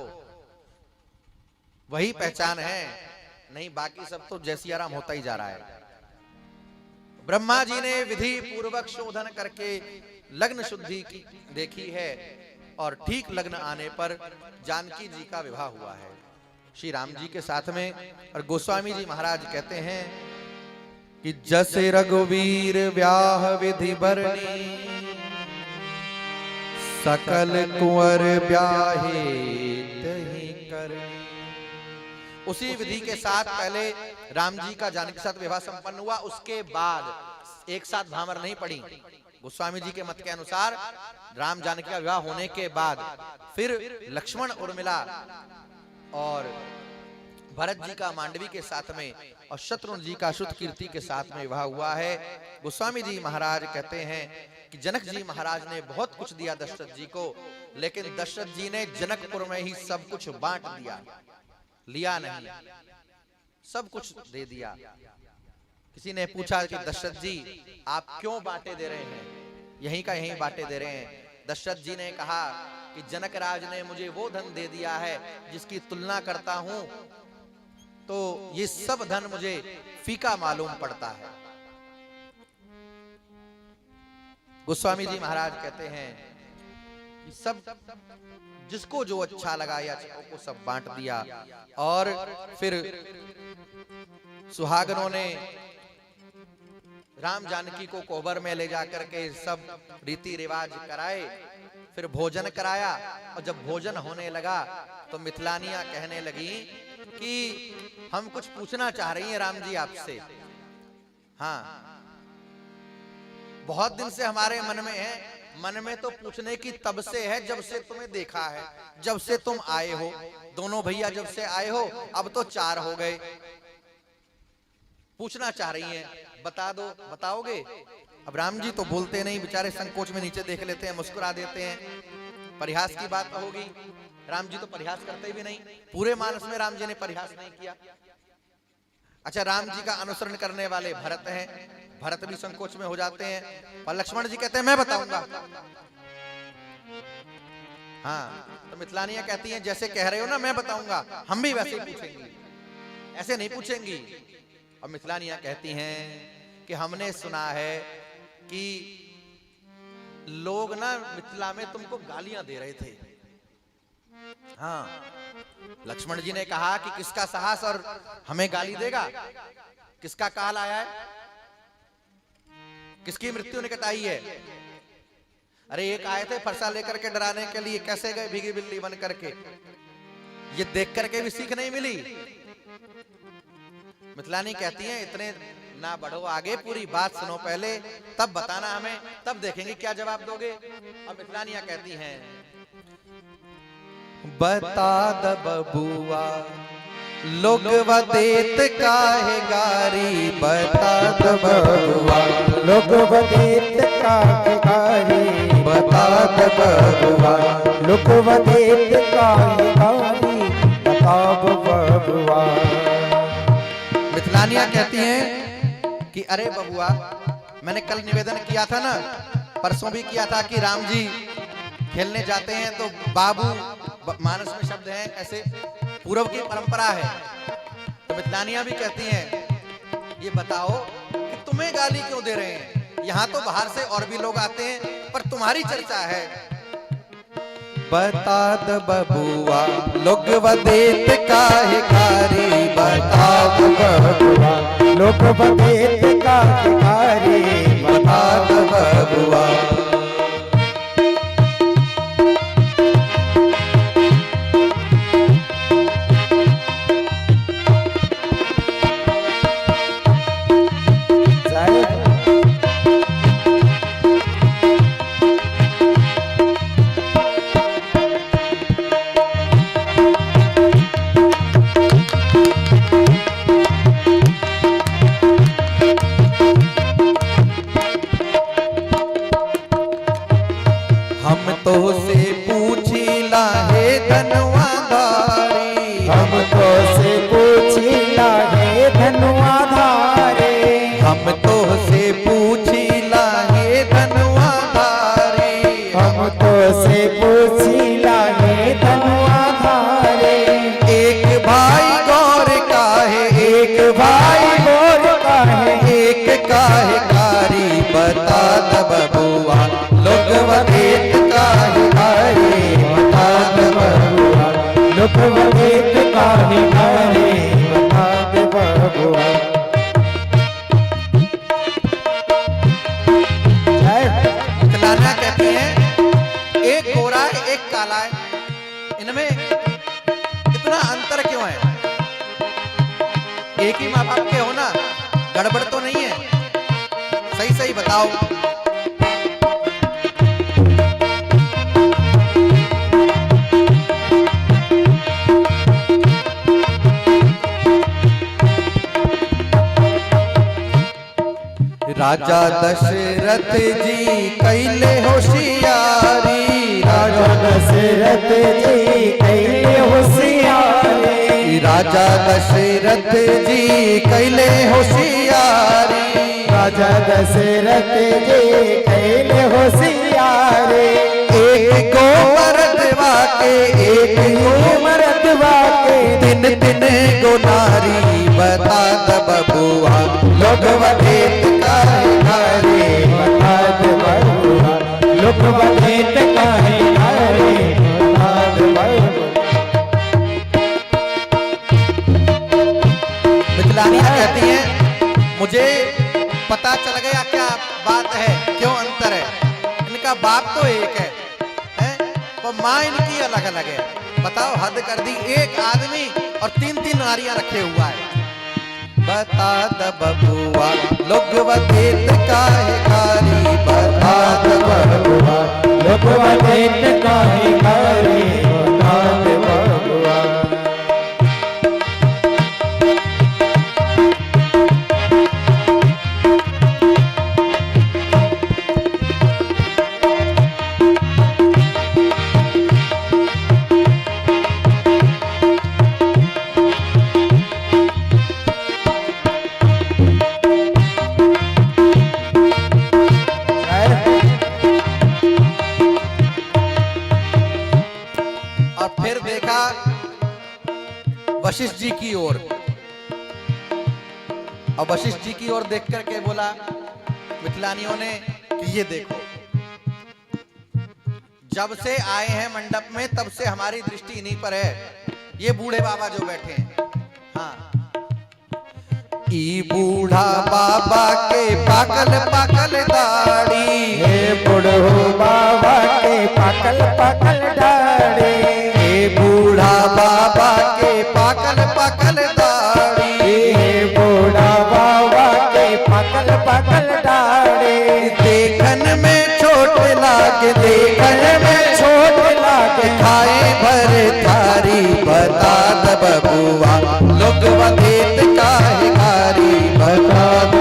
A: वही पहचान है, नहीं बाकी सब तो जैसी आराम होता ही जा रहा है। ब्रह्मा जी ने विधि पूर्वक शोधन करके लग्न शुद्धि की देखी है, और ठीक लग्न आने पर जानकी जी का विवाह हुआ है श्री राम जी के साथ में। और गोस्वामी जी महाराज कहते हैं कि जसे रघुवीर व्याह विधि बरनी, सकल कुंवर ब्याहे तहि करनी। उसी विधि के साथ पहले राम जी का जानकी के साथ विवाह संपन्न हुआ, उसके बाद एक साथ भामर नहीं पड़ी। गोस्वामी जी के मत के अनुसार राम जानकी का विवाह होने के बाद फिर लक्ष्मण उर्मिला और भरत जी का मांडवी के साथ में और शत्रुघ्न जी का श्रुतकीर्ति के साथ में विवाह हुआ है। गोस्वामी जी महाराज कहते हैं कि जनक जी महाराज ने बहुत कुछ दिया दशरथ जी को, लेकिन दशरथ जी ने जनकपुर में ही सब कुछ बांट दिया, लिया नहीं, सब कुछ दे दिया। किसी ने पूछा कि दशरथ जी आप क्यों बांटे दे रहे हैं, यहीं का यहीं बांटे दे रहे हैं। दशरथ जी ने कहा कि जनक राज ने मुझे वो धन दे दिया है जिसकी तुलना करता हूं तो ये सब धन मुझे फीका मालूम पड़ता है। गोस्वामी जी महाराज कहते हैं कि सब जिसको जो अच्छा लगा या को सब बांट दिया। और फिर सुहागनों ने राम जानकी को कोहबर में ले जाकर के सब रीति रिवाज कराए, फिर भोजन कराया। और जब भोजन होने लगा तो मिथिलानियां कहने लगी कि हम कुछ पूछना चाह रही हैं राम जी आपसे। हाँ, बहुत दिन से हमारे मन में है, मन में तो पूछने की तब से है जब से तुम्हें देखा है, जब से तुम आए हो, दोनों भैया जब से आए हो, अब तो 4 हो गए। पूछना चाह रही हैं, बता दो, बताओगे? अब राम जी तो बोलते नहीं, बेचारे संकोच में नीचे देख लेते हैं, मुस्कुरा देते हैं। परिहास की बात होगी, राम जी तो परिहास करते भी नहीं, पूरे मानस में राम जी ने परिहास नहीं किया। अच्छा, राम जी का अनुसरण करने वाले भरत हैं, भरत भी संकोच में हो जाते हैं, पर लक्ष्मण जी कहते हैं मैं बताऊंगा। हाँ, तो मिथिलानियां कहती हैं जैसे कह रहे हो ना मैं बताऊंगा, हम भी वैसे ही पूछेंगे, ऐसे नहीं पूछेंगी। और मिथिलानियां कहती हैं कि हमने सुना है कि लोग ना मिथिला में तुमको गालियां दे रहे थे। हाँ, लक्ष्मण जी ने कहा कि किसका साहस और हमें गाली देगा, किसका काल आया है, किसकी मृत्यु निकट आई है। अरे एक आए थे फरसा लेकर के डराने के लिए, कैसे गए भीगी बिल्ली बन करके, ये देख करके भी सीख नहीं मिली। मिथिलानी कहती हैं इतने ना बढ़ो आगे, पूरी बात सुनो पहले, तब बताना हमें, तब देखेंगे क्या जवाब दोगे। अब मिथिलानियां कहती हैं बता द बबुआ लोग वदेत काहे गारी, बता द बबुआ
B: लोग वदेत काहे गारी,
A: बता द बबुआ
B: लोग वदेत काहे गारी, बता बबुआ।
A: मिथिलानियां कहती हैं कि अरे बबुआ, मैंने कल निवेदन किया था ना, परसों भी किया था कि राम जी खेलने जाते हैं तो बाबू, मानस में शब्द है ऐसे, पूर्व की परंपरा है। तो मिथिलानियां भी कहती हैं ये बताओ कि तुम्हें गाली क्यों दे रहे हैं, यहाँ तो बाहर से और भी लोग आते हैं पर तुम्हारी चर्चा है। बता द बबुआ लोग वदेत काहे गारी, बता द बबुआ
B: लोग वदेत काहे गारी,
A: बता द बबुआ। तो से पूछीला हे धनुआ धारी,
B: हम तो से पूछीला हे धनुआ धारे,
A: हम तो से पूछीला हे धनुआ धारी,
B: हम तो से पूछीला हे धनुआ धारे।
A: एक भाई गौर का है, एक भाई
B: गौर का है,
A: एक काहे कारी, बता द बबुआ लोग वदेत काहे गारी, बता द बबुआ
B: लोग वदेत काहे गारी, बता द बबुआ।
A: मिथिलानियां कहती हैं एक गोरा है एक काला है, इनमें इतना अंतर क्यों है? एक ही माँ बाप के हो ना, गड़बड़ तो नहीं है? सही सही बताओ। राजा दशरथ जी कैले होशियारी,
B: राजा दशरथ जी कैले होशियारी,
A: राजा दशरथ जी कैले होशियारी,
B: राजा दशरथ जी कैले होशियारी।
A: एक को मर्दवा के एक को
B: मर्दवा के
A: दिन दिन को नारी, बता द बबुआ लोग वधेत काहे नारी,
B: बता द बबुआ लोग वधेत काहे नारी, बता द बबुआ।
A: मिथिलानियां कहती हैं मुझे पता चल गया क्या बात है, क्यों अंतर है। इनका बाप तो एक है, पर माँ इनकी अलग अलग है। बताओ, हद कर दी। एक आदमी और तीन तीन नारियां रखे हुआ है। बता द बबुआ लोग वधेत काहे कारी, बता द बबुआ
B: लोग वधेत काहे कारी, बता द बबुआ।
A: वशिष्ठ जी की ओर, और वशिष्ठ जी की ओर देख करके बोला मिथिलानियों ने कि ये देखो, जब से आए हैं मंडप में तब से हमारी दृष्टि इन्हीं पर है। ये बूढ़े बाबा जो बैठे हैं, हाँ, ई बूढ़ा बाबा के पाकल पाकल दाढ़ी,
B: हे बूढ़ो बाबा के पाकल पाकल दाढ़ी,
A: हे बूढ़ा बाबा के पाकल पाकल दाढ़ी,
B: हे बूढ़ा बाबा के पाकल पाकल दाढ़ी।
A: देखन में छोट लागे, देखन में
B: छोट लागे,
A: खाए भर थारी, बता द बबुआ लोग वधेत काहे कारी, बता द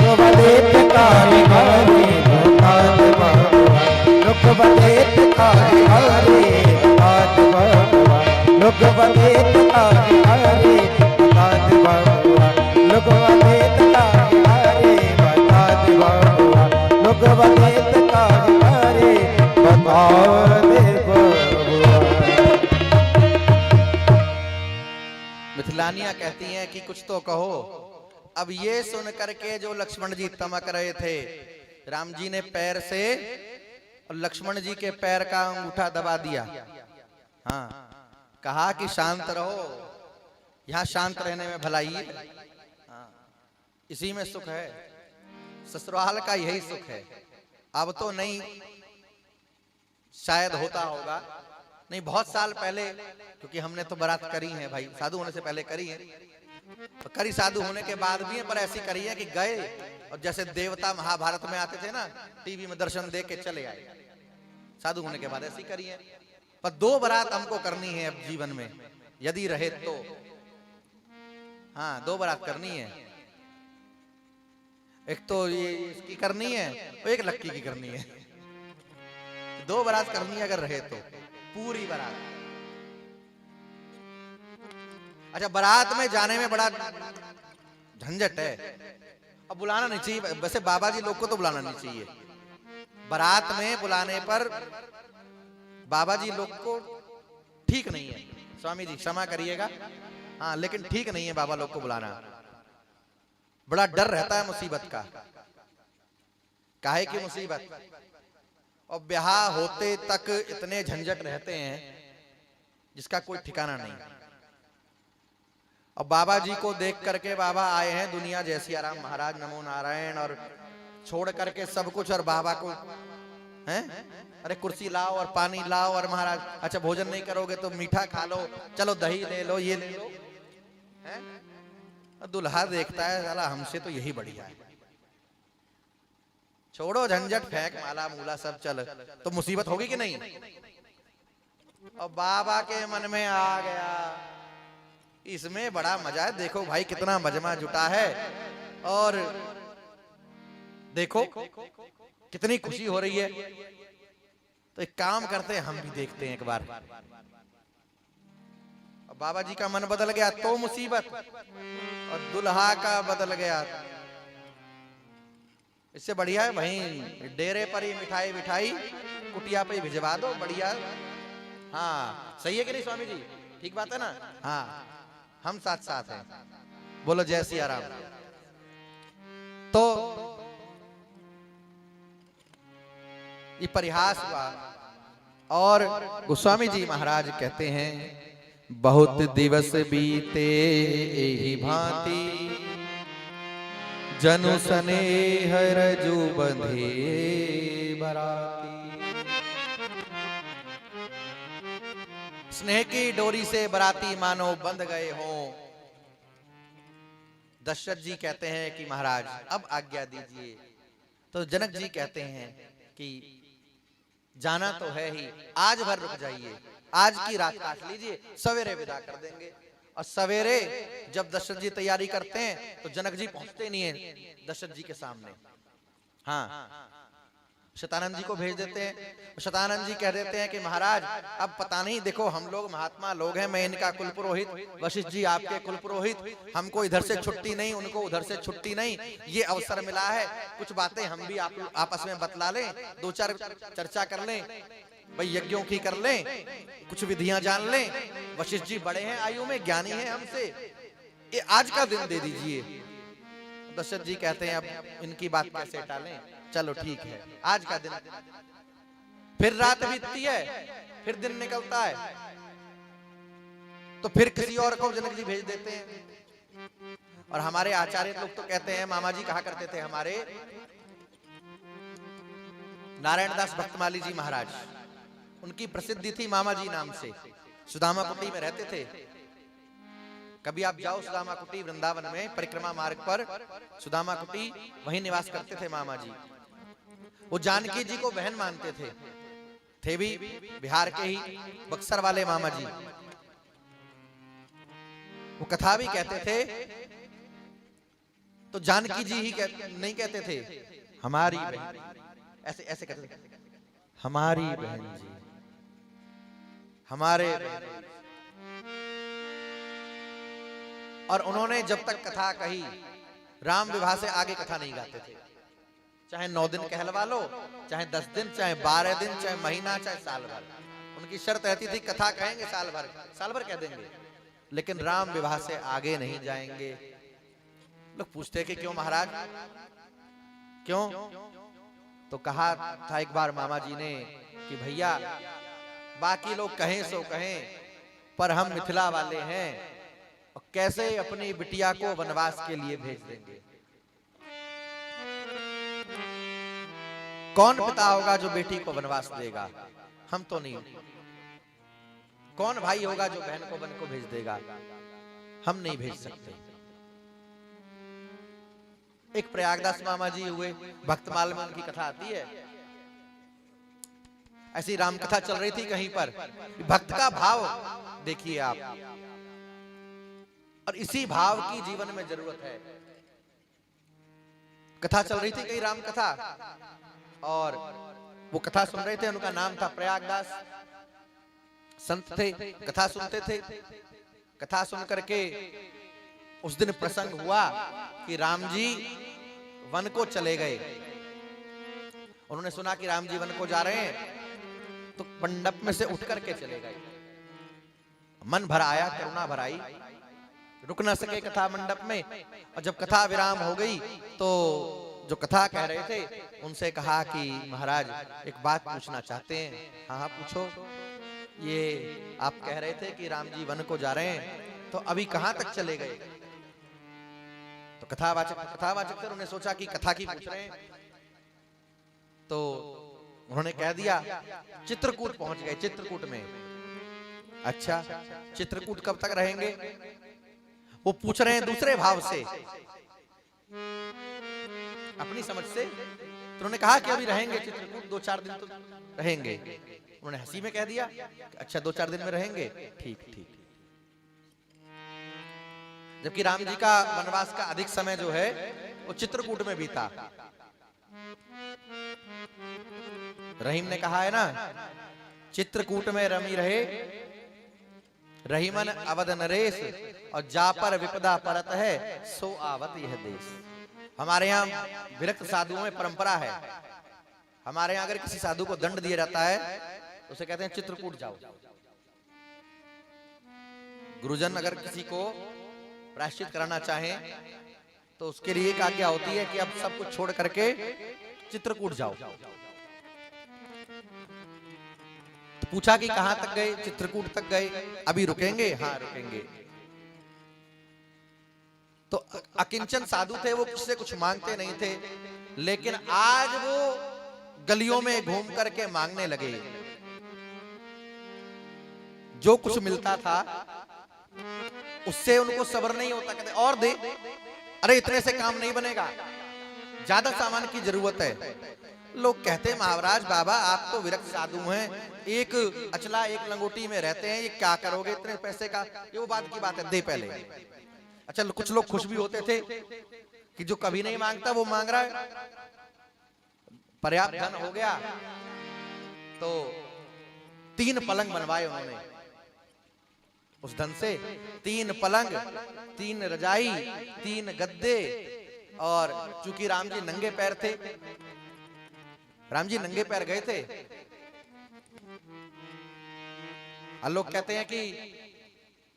B: लोग वधेत काहे कारी, बता द बबुआ लोग वधेत काहे कारी, बता द बबुआ लोग वधेत काहे कारी, बता द बबुआ लोग वधेत काहे कारी, बता द बबुआ लोग वधेत काहे कारी, बता दे बबुआ।
A: मिथिलानियां कहती हैं कि कुछ तो कहो। अब ये सुन करके जो लक्ष्मण जी तमक रहे थे, राम जी ने पैर से और लक्ष्मण जी के पैर का अंगूठा दबा दिया। हाँ, कहा कि शांत रहो, यहाँ शांत रहने में भलाई है। हाँ, इसी में सुख है, ससुराल का यही सुख है। अब तो नहीं, शायद होता होगा, नहीं बहुत साल पहले, क्योंकि हमने तो बारात करी है भाई, साधु होने से पहले करी है, तो करी साधु होने के बाद भी है, पर ऐसी करी है कि गए और जैसे देवता महाभारत में आते थे ना, टीवी में दर्शन दे के चले आए। साधु होने के बाद ऐसी करी है। पर दो बारात हमको करनी है अब जीवन में, यदि रहे तो। हाँ, दो बारात करनी है। एक तो ये इसकी करनी है और एक लक्की की करनी है। दो बारात करनी है अगर रहे तो, पूरी बारात। अच्छा, बारात में जाने में बड़ा झंझट है। अब बुलाना नहीं चाहिए, वैसे बाबा जी लोग को तो बुलाना नहीं चाहिए। बारात में बुलाने पर बाबा जी लोग को ठीक नहीं है। स्वामी जी क्षमा करिएगा, हाँ, लेकिन ठीक नहीं है बाबा लोग को बुलाना। बड़ा डर रहता है मुसीबत का। काहे की मुसीबत? और ब्याह होते तक इतने झंझट रहते हैं जिसका कोई ठिकाना नहीं। और बाबा जी को देख करके बाबा आए हैं दुनिया जय सिया राम महाराज नमो नारायण, और छोड़ करके सब कुछ, और बाबा को हैं, अरे कुर्सी लाओ और पानी लाओ, और महाराज अच्छा भोजन नहीं करोगे तो मीठा खा लो, चलो दही ले लो, ये ले लो, हैं? दुल्हा देखता है साला हमसे तो यही बढ़िया है, छोड़ो झंझट, फेंक माला मूला सब, चल। तो मुसीबत होगी कि नहीं? और बाबा के मन में आ गया इसमें बड़ा मजा है, देखो भाई कितना मजमा जुटा है। और देखो कितनी खुशी हो रही है। तो एक काम करते हैं, हम भी देखते हैं एक बार। बाबा जी का मन बदल गया तो मुसीबत, और दुल्हा का बदल गया। इससे बढ़िया है वहीं डेरे पर ही मिठाई बिठाई कुटिया पे ही भिजवा दो, बढ़िया। हाँ सही है कि नहीं स्वामी जी, ठीक बात है ना। हाँ हम साथ साथ हैं, बोलो जय सिया राम। तो ये परिहास हुआ, और गोस्वामी जी महाराज कहते हैं, बहुत दिवस बीते एही भांति, जनु स्नेह रजू बंधे बराती। स्नेह की डोरी से बराती मानो बंध गए हों। दशरथ जी कहते हैं कि महाराज अब आज्ञा दीजिए। तो जनक जी कहते हैं कि जाना तो है ही, आज भर रुक जाइए, आज की रात काट लीजिए, सवेरे विदा कर देंगे। और सवेरे जब दशरथ जी तैयारी करते हैं तो जनक जी पहुंचते नहीं है दशरथ जी के सामने। हाँ शतानंद जी को भेज देते हैं। शतानंद जी कह देते हैं कि महाराज अब पता नहीं, देखो हम लोग महात्मा लोग हैं, मैं इनका कुल पुरोहित, वशिष्ठ जी आपके कुल पुरोहित, हमको इधर से छुट्टी नहीं, उनको उधर से छुट्टी नहीं, ये अवसर मिला है, कुछ बातें हम भी आपस में बतला लें, दो चार चर्चा कर लें, भाई यज्ञों की कर लें, कुछ विधियां जान लें। वशिष्ठ जी बड़े हैं आयु में, ज्ञानी हैं हमसे, ये आज का दिन दे दीजिए। दशरथ जी कहते हैं अब इनकी बात कैसे टालें, चलो ठीक है आज का दिन। फिर रात बीतती है, फिर दिन निकलता है, तो फिर किसी और को जनक जी भेज देते हैं। और हमारे आचार्य लोग तो कहते हैं, मामा जी कहा करते थे हमारे नारायण दास भक्तमाली जी महाराज, उनकी प्रसिद्धि थी मामा जी नाम से, सुदामा कुटी में रहते थे। कभी आप जाओ सुदामा कुटी वृंदावन में, परिक्रमा मार्ग पर सुदामा कुटी, वहीं निवास करते थे मामा जी। वो जानकी जी को बहन मानते थे भी बिहार के ही बक्सर वाले मामा जी। वो कथा भी कहते थे, तो जानकी जी ही नहीं कहते थे हमारी बहन, ऐसे ऐसे कहते थे, हमारी बहन जी, हमारे बहन। और उन्होंने जब तक कथा कही, राम विवाह से आगे कथा नहीं गाते थे, चाहे 9 दिन कहलवा लो, चाहे 10 दिन, चाहे 12 दिन, चाहे महीना, चाहे साल भर। उनकी शर्त रहती थी कथा कहेंगे साल भर कह देंगे, लेकिन राम विवाह से आगे नहीं जाएंगे। लोग पूछते कि क्यों महाराज, क्यों? तो कहा था एक बार मामा जी ने कि भैया बाकी लोग कहें सो कहें, पर हम मिथिला वाले हैं, और कैसे अपनी बिटिया को वनवास के लिए भेज देंगे। कौन पिता होगा जो बेटी को वनवास देगा? हम तो नहीं। कौन भाई होगा जो बहन को वन को भेज देगा? हम नहीं भेज सकते। एक प्रयागदास मामा जी हुए, भक्तमाल में उनकी कथा आती है। ऐसी राम कथा चल रही थी कहीं पर, भक्त का भाव देखिए आप, और इसी भाव की जीवन में जरूरत है। कथा चल रही थी कहीं राम कथा, और वो कथा सुन रहे थे, उनका नाम था प्रयागदास, संत थे, कथा सुनते थे। कथा सुन करके उस दिन प्रसंग हुआ कि राम जी वन को चले गए। उन्होंने सुना कि राम जी वन को जा रहे हैं, तो मंडप में से उठ करके चले गए। मन भर आया, करुणा भर आई, रुक न सके कथा मंडप में। और जब कथा विराम हो गई तो जो कथा कह रहे थे उनसे कहा कि महाराज एक बात पूछना चाहते हैं। हाँ हाँ पूछो। ये आप कह रहे थे कि राम जी वन को जा रहे हैं, तो अभी कहां तक चले गए? तो कथावाचक उन्होंने सोचा कि कथा की पूछ रहे हैं, तो उन्होंने कह दिया चित्रकूट पहुंच गए, चित्रकूट में। अच्छा चित्रकूट कब तक रहेंगे? वो पूछ रहे हैं दूसरे भाव से, अपनी समझ से। तो उन्होंने कहा कि अभी रहेंगे चित्रकूट, 2-4 दिन तो रहेंगे। उन्होंने हंसी में कह दिया अच्छा 2-4 दिन में रहेंगे, ठीक ठीक। जबकि राम जी का वनवास का अधिक समय जो है वो चित्रकूट में बीता। रहीम ने कहा है ना, चित्रकूट में रमी रहे रहीमन अवध नरेश, और जा पर विपदा परत है सो आवत यह देश। हमारे यहाँ विरक्त साधुओं में परंपरा है, हमारे यहाँ अगर किसी साधु को दंड दिया जाता है उसे कहते हैं चित्रकूट जाओ। गुरुजन अगर किसी को प्रायश्चित कराना चाहें तो उसके लिए एक आज्ञा होती है कि अब सब कुछ छोड़ करके चित्रकूट जाओ। तो पूछा कि कहां तक गए? चित्रकूट तक गए। अभी रुकेंगे? हाँ रुकेंगे। तो अकिंचन साधु थे, वो किससे कुछ मांगते नहीं थे, लेकिन आज वो गलियों में घूम करके मांगने लगे। जो कुछ मिलता था उससे उनको सब्र नहीं होता, कहते और दे, अरे इतने से काम नहीं बनेगा, ज्यादा सामान की जरूरत है। लोग कहते महाराज बाबा आप तो विरक्त साधु हैं, एक अचला एक लंगोटी में रहते हैं, ये क्या करोगे इतने पैसे का? ये वो बात की बात है, दे पहले। अच्छा कुछ लोग खुश भी होते थे कि जो कभी नहीं मांगता वो मांग रहा है। पर्याप्त धन हो गया तो 3 पलंग बनवाए उन्होंने, उस धन से 3 पलंग, 3 रजाई, 3 गद्दे। और चूंकि राम जी नंगे पैर थे, राम जी नंगे पैर गए थे, और लोग कहते हैं कि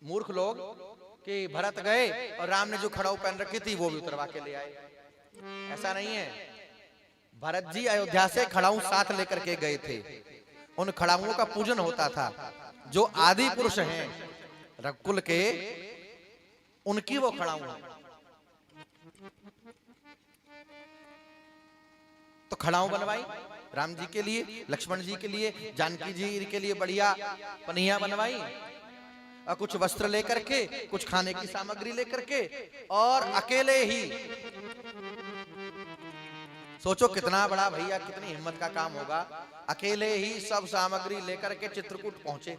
A: मूर्ख लोग कि भरत गए और राम ने जो खड़ाऊ पहन रखी थी वो भी उतरवा के ले आए। ऐसा नहीं है, भरत जी अयोध्या से खड़ाऊ साथ लेकर के गए थे, उन खड़ाऊओं का पूजन होता था। जो आदि पुरुष हैं रघुकुल के, उनकी वो खड़ाऊ है। तो खड़ाऊ बनवाई राम जी के लिए, लक्ष्मण जी के लिए, जानकी जी के लिए बढ़िया पनिया बनवाई, और कुछ वस्त्र लेकर के, कुछ खाने की सामग्री लेकर के, और अकेले ही सोचो कितना बड़ा भैया, कितनी हिम्मत का काम होगा, अकेले ही सब सामग्री लेकर के चित्रकूट पहुंचे।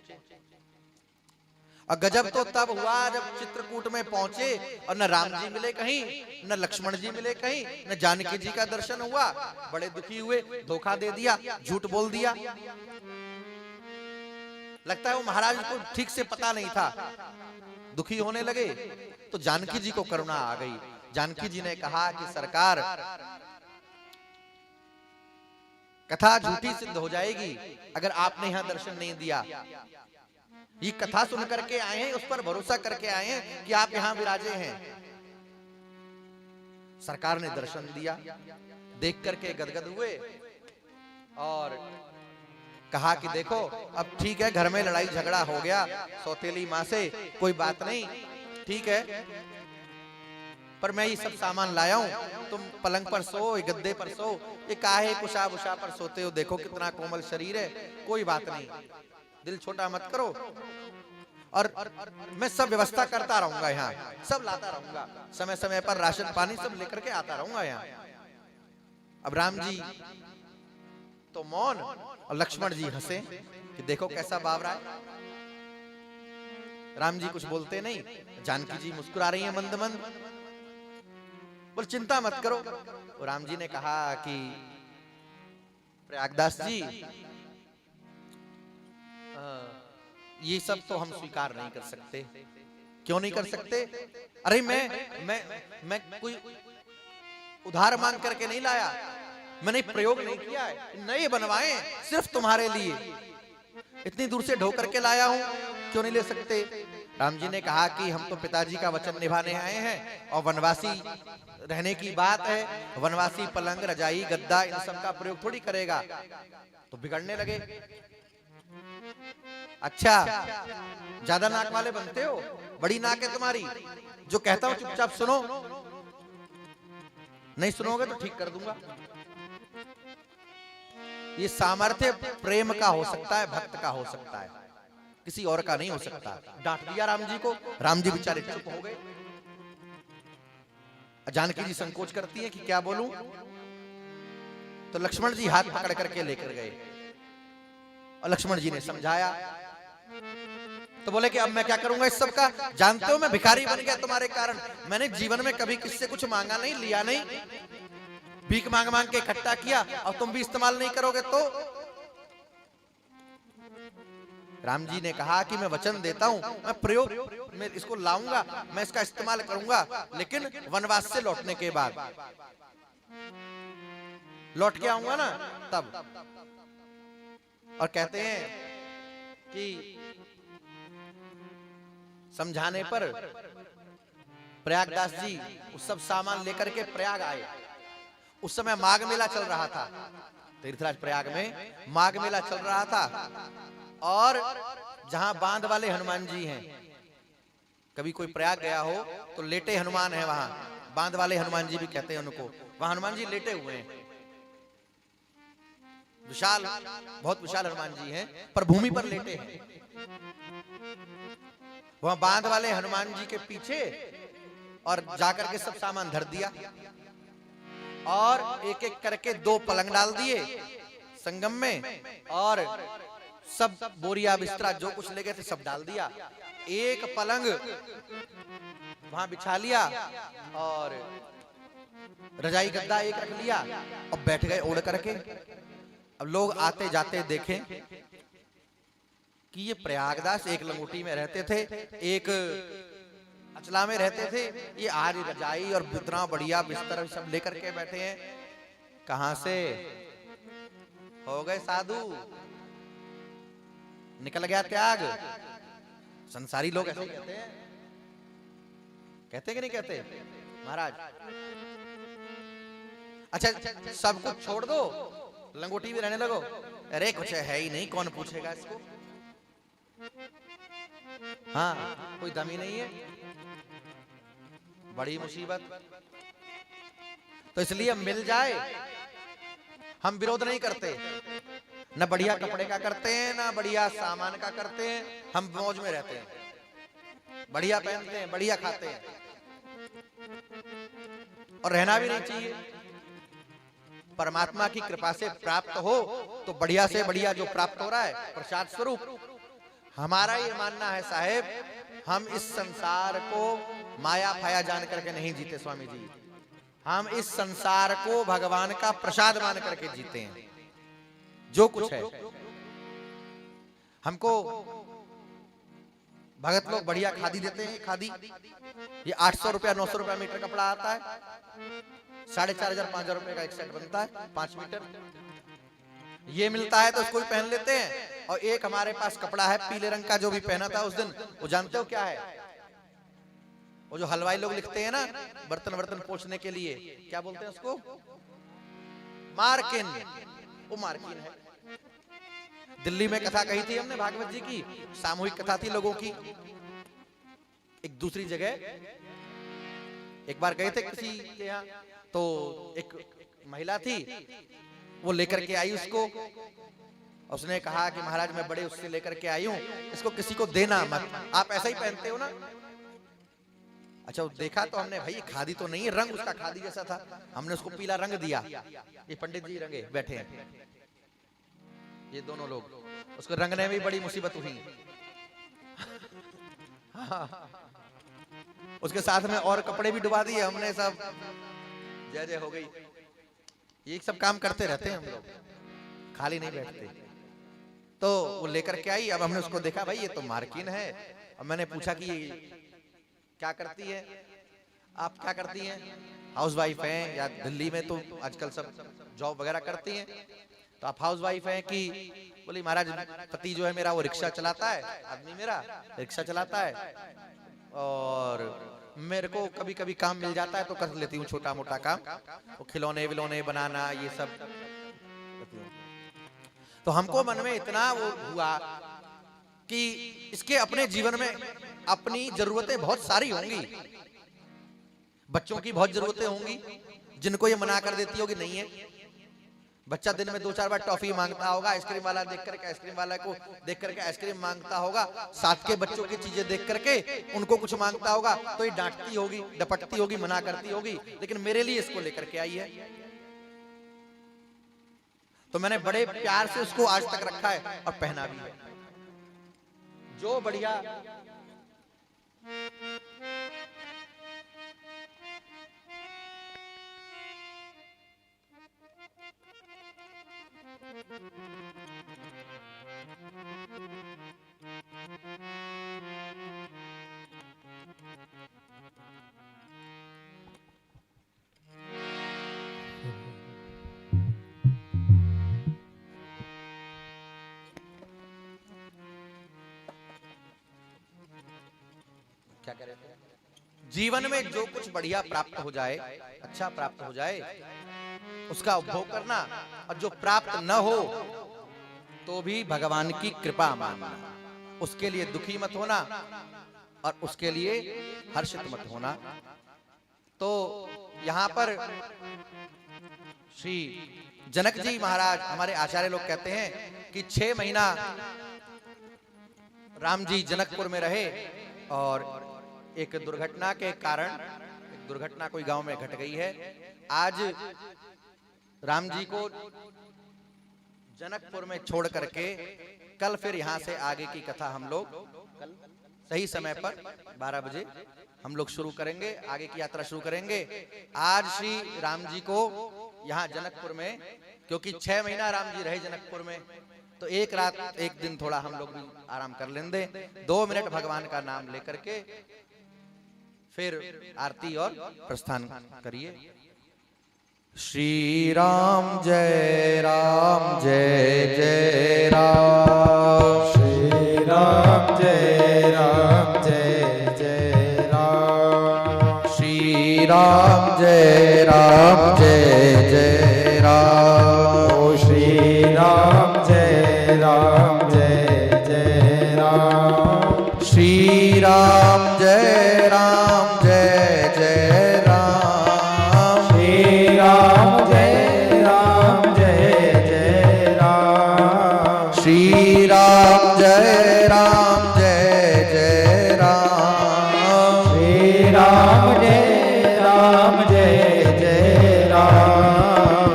A: और गजब तो तब हुआ जब चित्रकूट में पहुंचे और न राम जी मिले कहीं, न लक्ष्मण जी मिले कहीं, न जानकी जी का दर्शन हुआ। बड़े दुखी हुए, धोखा दे दिया, झूठ बोल दिया। लगता है वो महाराज को ठीक से पता नहीं था, दुखी होने लगे। तो जानकी जी को करुणा आ गई। जानकी जी ने कहा कि सरकार कथा झूठी सिद्ध हो जाएगी अगर आपने यहां दर्शन नहीं दिया। ये कथा सुन करके आए हैं, उस पर भरोसा करके आए हैं कि आप यहां विराजे हैं। सरकार ने दर्शन दिया, देख करके गदगद हुए और कहा कि देखो अब ठीक है, घर में लड़ाई झगड़ा हो गया सौतेली माँ से, कोई बात नहीं, ठीक है, पर मैं ये सब सामान लाया हूं, तुम पलंग पर सो, गद्दे पर सो, ये काहे कुशा बुशा पर सोते हो, देखो कितना कोमल शरीर है, कोई बात नहीं, दिल छोटा मत करो, और मैं सब व्यवस्था करता रहूंगा, यहाँ सब लाता रहूंगा, समय समय पर राशन पानी सब लेकर के आता रहूंगा यहाँ। अब राम जी तो मौन और लक्ष्मण जी हंसे कि देखो कैसा बावरा है। राम जी कुछ बोलते नहीं, जानकी जी मुस्कुरा रही हैं मंद मंद, बोल चिंता मत करो। और राम जी ने कहा कि प्रयागदास जी ये सब तो हम स्वीकार नहीं कर सकते। क्यों नहीं कर सकते? अरे मैं कोई उधार मांग करके नहीं लाया, मैंने प्रयोग नहीं किया है, नए बनवाए सिर्फ तुम्हारे लिए, इतनी दूर से ढो करके लाया हूं, क्यों नहीं ले सकते? राम जी ने कहा कि हम तो पिताजी का वचन निभाने आए हैं, और वनवासी रहने की बात है, वनवासी पलंग रजाई गद्दा इन सब का प्रयोग थोड़ी करेगा। तो बिगड़ने लगे। अच्छा ज्यादा नाक वाले बनते हो, बड़ी नाक है तुम्हारी, जो कहता हूं चुपचाप सुनो, नहीं सुनोगे तो ठीक कर दूंगा। ये सामर्थ्य प्रेम का हो सकता है, भक्त का हो सकता है, किसी और का नहीं हो सकता। डांट दिया राम जी को, राम जी बेचारे चुप हो गए। जानकी जी संकोच करती है कि क्या बोलूं, तो लक्ष्मण जी हाथ पकड़ करके लेकर गए, और लक्ष्मण जी ने समझाया। तो बोले कि अब मैं क्या करूंगा इस सब का, जानते हो मैं भिखारी बन गया तुम्हारे कारण, मैंने जीवन में कभी किससे कुछ मांगा नहीं, लिया नहीं, भीख मांग मांग के इकट्ठा किया और तुम भी इस्तेमाल नहीं करोगे तो? राम जी ने कहा कि मैं वचन देता हूं, मैं प्रयोग में इसको लाऊंगा, मैं इसका इस्तेमाल करूंगा, लेकिन वनवास से लौटने के बाद लौट के आऊंगा ना तब। और कहते हैं कि समझाने पर प्रयागदास जी उस सब सामान लेकर के प्रयाग आए। उस समय माघ मेला चल रहा था, तीर्थराज प्रयाग में माघ मेला चल रहा था। और जहां बांध वाले हनुमान जी हैं, कभी कोई प्रयाग गया हो तो लेटे हनुमान है वहां, बांध वाले हनुमान जी भी कहते हैं उनको। वहां हनुमान जी लेटे हुए हैं, विशाल, बहुत विशाल हनुमान जी हैं, पर भूमि पर लेटे हैं। वहां बांध वाले हनुमान जी के पीछे और जाकर के सब सामान धर दिया और एक एक करके 2 पलंग डाल दिए संगम में, और सब बोरिया बिस्तरा जो कुछ ले गए थे सब डाल दिया। एक पलंग वहां बिछा लिया और रजाई गद्दा एक रख लिया और बैठ गए ओढ़ करके। अब लोग आते जाते देखें कि ये प्रयागदास एक लंगोटी में रहते थे, एक अचला में रहते थे, ये आज रजाई और इतना बढ़िया बिस्तर सब लेकर के बैठे हैं। कहां से हो गए साधु, निकल गया त्याग। संसारी लोग ऐसे कहते हैं, कहते कि नहीं कहते महाराज? अच्छा सब कुछ छोड़ दो, लंगोटी भी रहने लगो। अरे कुछ है ही नहीं, कौन पूछेगा इसको? हाँ, कोई दम ही नहीं है, बड़ी मुसीबत। तो इसलिए मिल जाए, हम विरोध नहीं करते, न बढ़िया कपड़े का करते हैं, ना बढ़िया सामान का करते हैं। हम मौज में रहते हैं, बढ़िया पहनते हैं, बढ़िया खाते हैं, और रहना भी नहीं चाहिए। परमात्मा की कृपा से प्राप्त हो तो बढ़िया से बढ़िया जो प्राप्त हो रहा है प्रसाद स्वरूप। हमारा ये मानना है साहेब, हम इस संसार को माया फाया जान करके नहीं जीते स्वामी जी, हम इस संसार को भगवान का प्रसाद मान करके जीते हैं। जो कुछ है हमको भगत लोग बढ़िया खादी देते हैं। खादी ये 800 रुपया 900 रुपया मीटर कपड़ा आता है, 4500 5000 रुपए का एक सेट बनता है 5 मीटर। ये मिलता है तो उसको भी पहन लेते हैं। और एक हमारे पास कपड़ा है पीले रंग का, जो भी पहना था उस दिन, वो जानते हो क्या है? वो जो हलवाई लोग लिखते हैं ना बर्तन वर्तन पोंछने के लिए, क्या बोलते हैं उसको? मार्किन। वो मार्किन है। दिल्ली में कथा कही थी हमने भागवत जी की, सामूहिक कथा थी लोगों की। एक दूसरी जगह एक बार गए थे किसी के यहाँ, तो एक महिला थी, वो लेकर के आई उसको। उसने कहा कि महाराज मैं बड़े उससे लेकर के आई हूँ, इसको किसी को देना मत, आप ऐसा ही पहनते हो ना। अच्छा वो देखा तो हमने, भाई खादी तो नहीं है, रंग उसका खादी जैसा था, हमने उसको पीला रंग दिया। ये पंडित जी रंगे बैठे हैं, ये दोनों लोग, उसको रंगने में भी बड़ी मुसीबत हुई। उसके साथ में और कपड़े भी डुबा दिए हमने, सब जय जय हो गई। ये सब काम करते रहते हैं हम लोग, खाली नहीं बैठते। तो वो लेकर के आई, अब हमने उसको देखा, भाई ये तो मार्किन है। और मैंने पूछा कि क्या करती है, आप क्या करती हैं? हाउस वाइफ हैं या दिल्ली में तो आजकल सब जॉब वगैरह करती हैं, तो आप हाउस वाइफ हैं कि? बोली महाराज पति जो है मेरा वो रिक्शा चलाता है, आदमी मेरा रिक्शा चलाता है, और मेरे को कभी कभी काम मिल जाता है तो कर लेती हूँ छोटा मोटा काम, वो खिलौने विलौने बनाना ये सब। तो हमको मन में इतना वो हुआ कि इसके अपने जीवन में अपनी जरूरतें बहुत सारी होंगी, बच्चों की बहुत जरूरतें होंगी जिनको ये मना कर देती होगी नहीं है। बच्चा दिन में 2-4 बार टॉफी मांगता होगा, आइसक्रीम वाला देख करके आइसक्रीम वाला को देख करके आइसक्रीम मांगता होगा, साथ के बच्चों की चीजें देख करके उनको कुछ मांगता होगा, तो ये डांटती होगी, डपटती होगी, मना करती होगी, लेकिन मेरे लिए इसको लेकर के आई है। तो मैंने बड़े प्यार से उसको आज तक रखा है और पहना भी है। जो बढ़िया क्या कह रहे थे? जीवन में जो कुछ बढ़िया प्राप्त हो जाए, अच्छा प्राप्त हो जाए, उसका उपभोग करना, और जो प्राप्त न हो तो भी भगवान की कृपा मानना, उसके लिए दुखी मत होना और उसके लिए हर्षित मत होना। तो यहां पर श्री जनक जी महाराज, हमारे आचार्य लोग कहते हैं कि 6 महीना राम जी जनकपुर में रहे, और एक दुर्घटना के कारण, एक दुर्घटना कोई गांव में घट गई है। आज राम जी को जनकपुर में छोड़ करके कल फिर यहां से आगे की कथा हम लोग सही समय पर 12 बजे हम लोग शुरू करेंगे, आगे की यात्रा शुरू करेंगे। आज श्री राम जी को यहाँ जनकपुर में, क्योंकि 6 महीना राम जी रहे जनकपुर में, तो एक रात एक दिन थोड़ा हम लोग भी आराम कर लेंगे। 2 मिनट भगवान का नाम लेकर के फिर आरती और प्रस्थान करिए। श्री राम जय जय राम,
B: श्री राम जय जय राम,
A: श्री राम जय जय राम,
B: ओ श्री राम जय जय राम,
A: श्री राम जय जय राम,
B: श्री राम जय जय राम,
A: श्री राम जय जय राम,
B: श्री राम जय जय राम,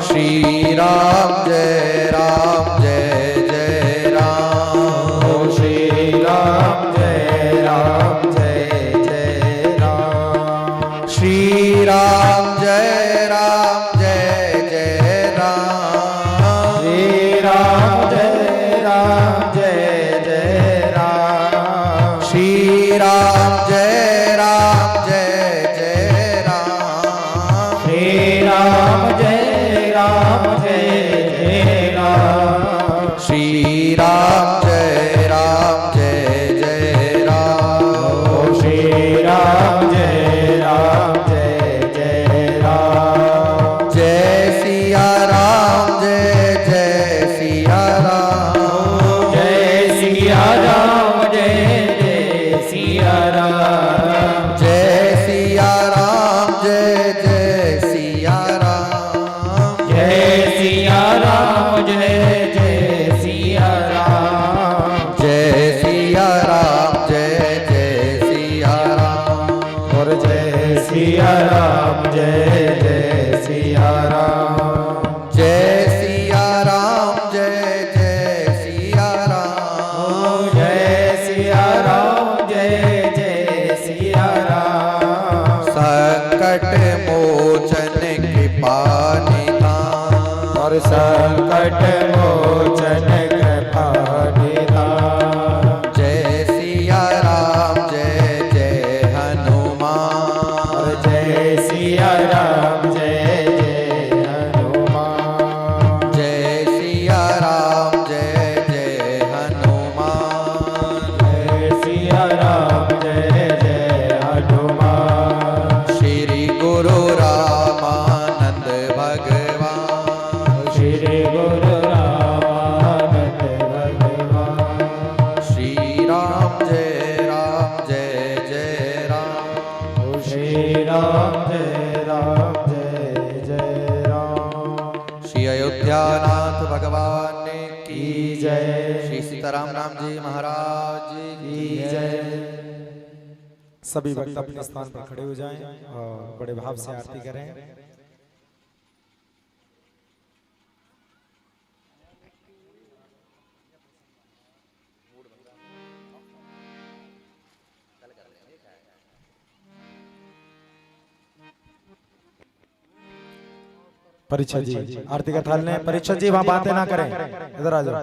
A: श्री राम जय जय राम,
B: ओ श्री राम जय जय राम,
A: श्री राम जय जय राम,
B: श्री राम जय जय राम,
A: श्री राम जय जय राम,
B: श्री राम जय राम,
A: श्री राम जय जय राम,
B: ओ श्री राम जय जय राम,
A: जय सिया राम जय सिया राम,
B: जय सिया राम जय सिया राम,
A: जय सिया राम जय सिया राम,
B: जय सिया राम जय सिया राम,
A: जय सिया राम जय सिया राम,
B: और जय सिया राम जय सिया राम,
A: जय सिया राम जय सिया राम,
B: जय सिया राम जय सिया राम,
A: संकट मोचन कृपा निधान,
B: और संकट मोचन कृपा निधान,
A: जय सिया राम जय हनुमान,
B: और जय सिया राम जय हनुमान,
A: जय सिया राम जय हनुमान,
B: जय सिया राम जय हनुमान,
A: श्री गुरु रामानंद भगवान,
B: श्री गुरु रामानंद भगवान,
A: श्री राम जय जय राम,
B: ओ श्री राम जय राम,
A: श्री अयोध्यानाथ भगवान
B: की जय,
A: श्री सीताराम राम जी महाराज
B: की जय। सभी भक्त अपने स्थान पर खड़े हो जाएं और बड़े भाव से आरती करें। परीक्षा जी आरती का थाल लें। परीक्षा जी वहां बातें ना करें, इधर आ जाओ।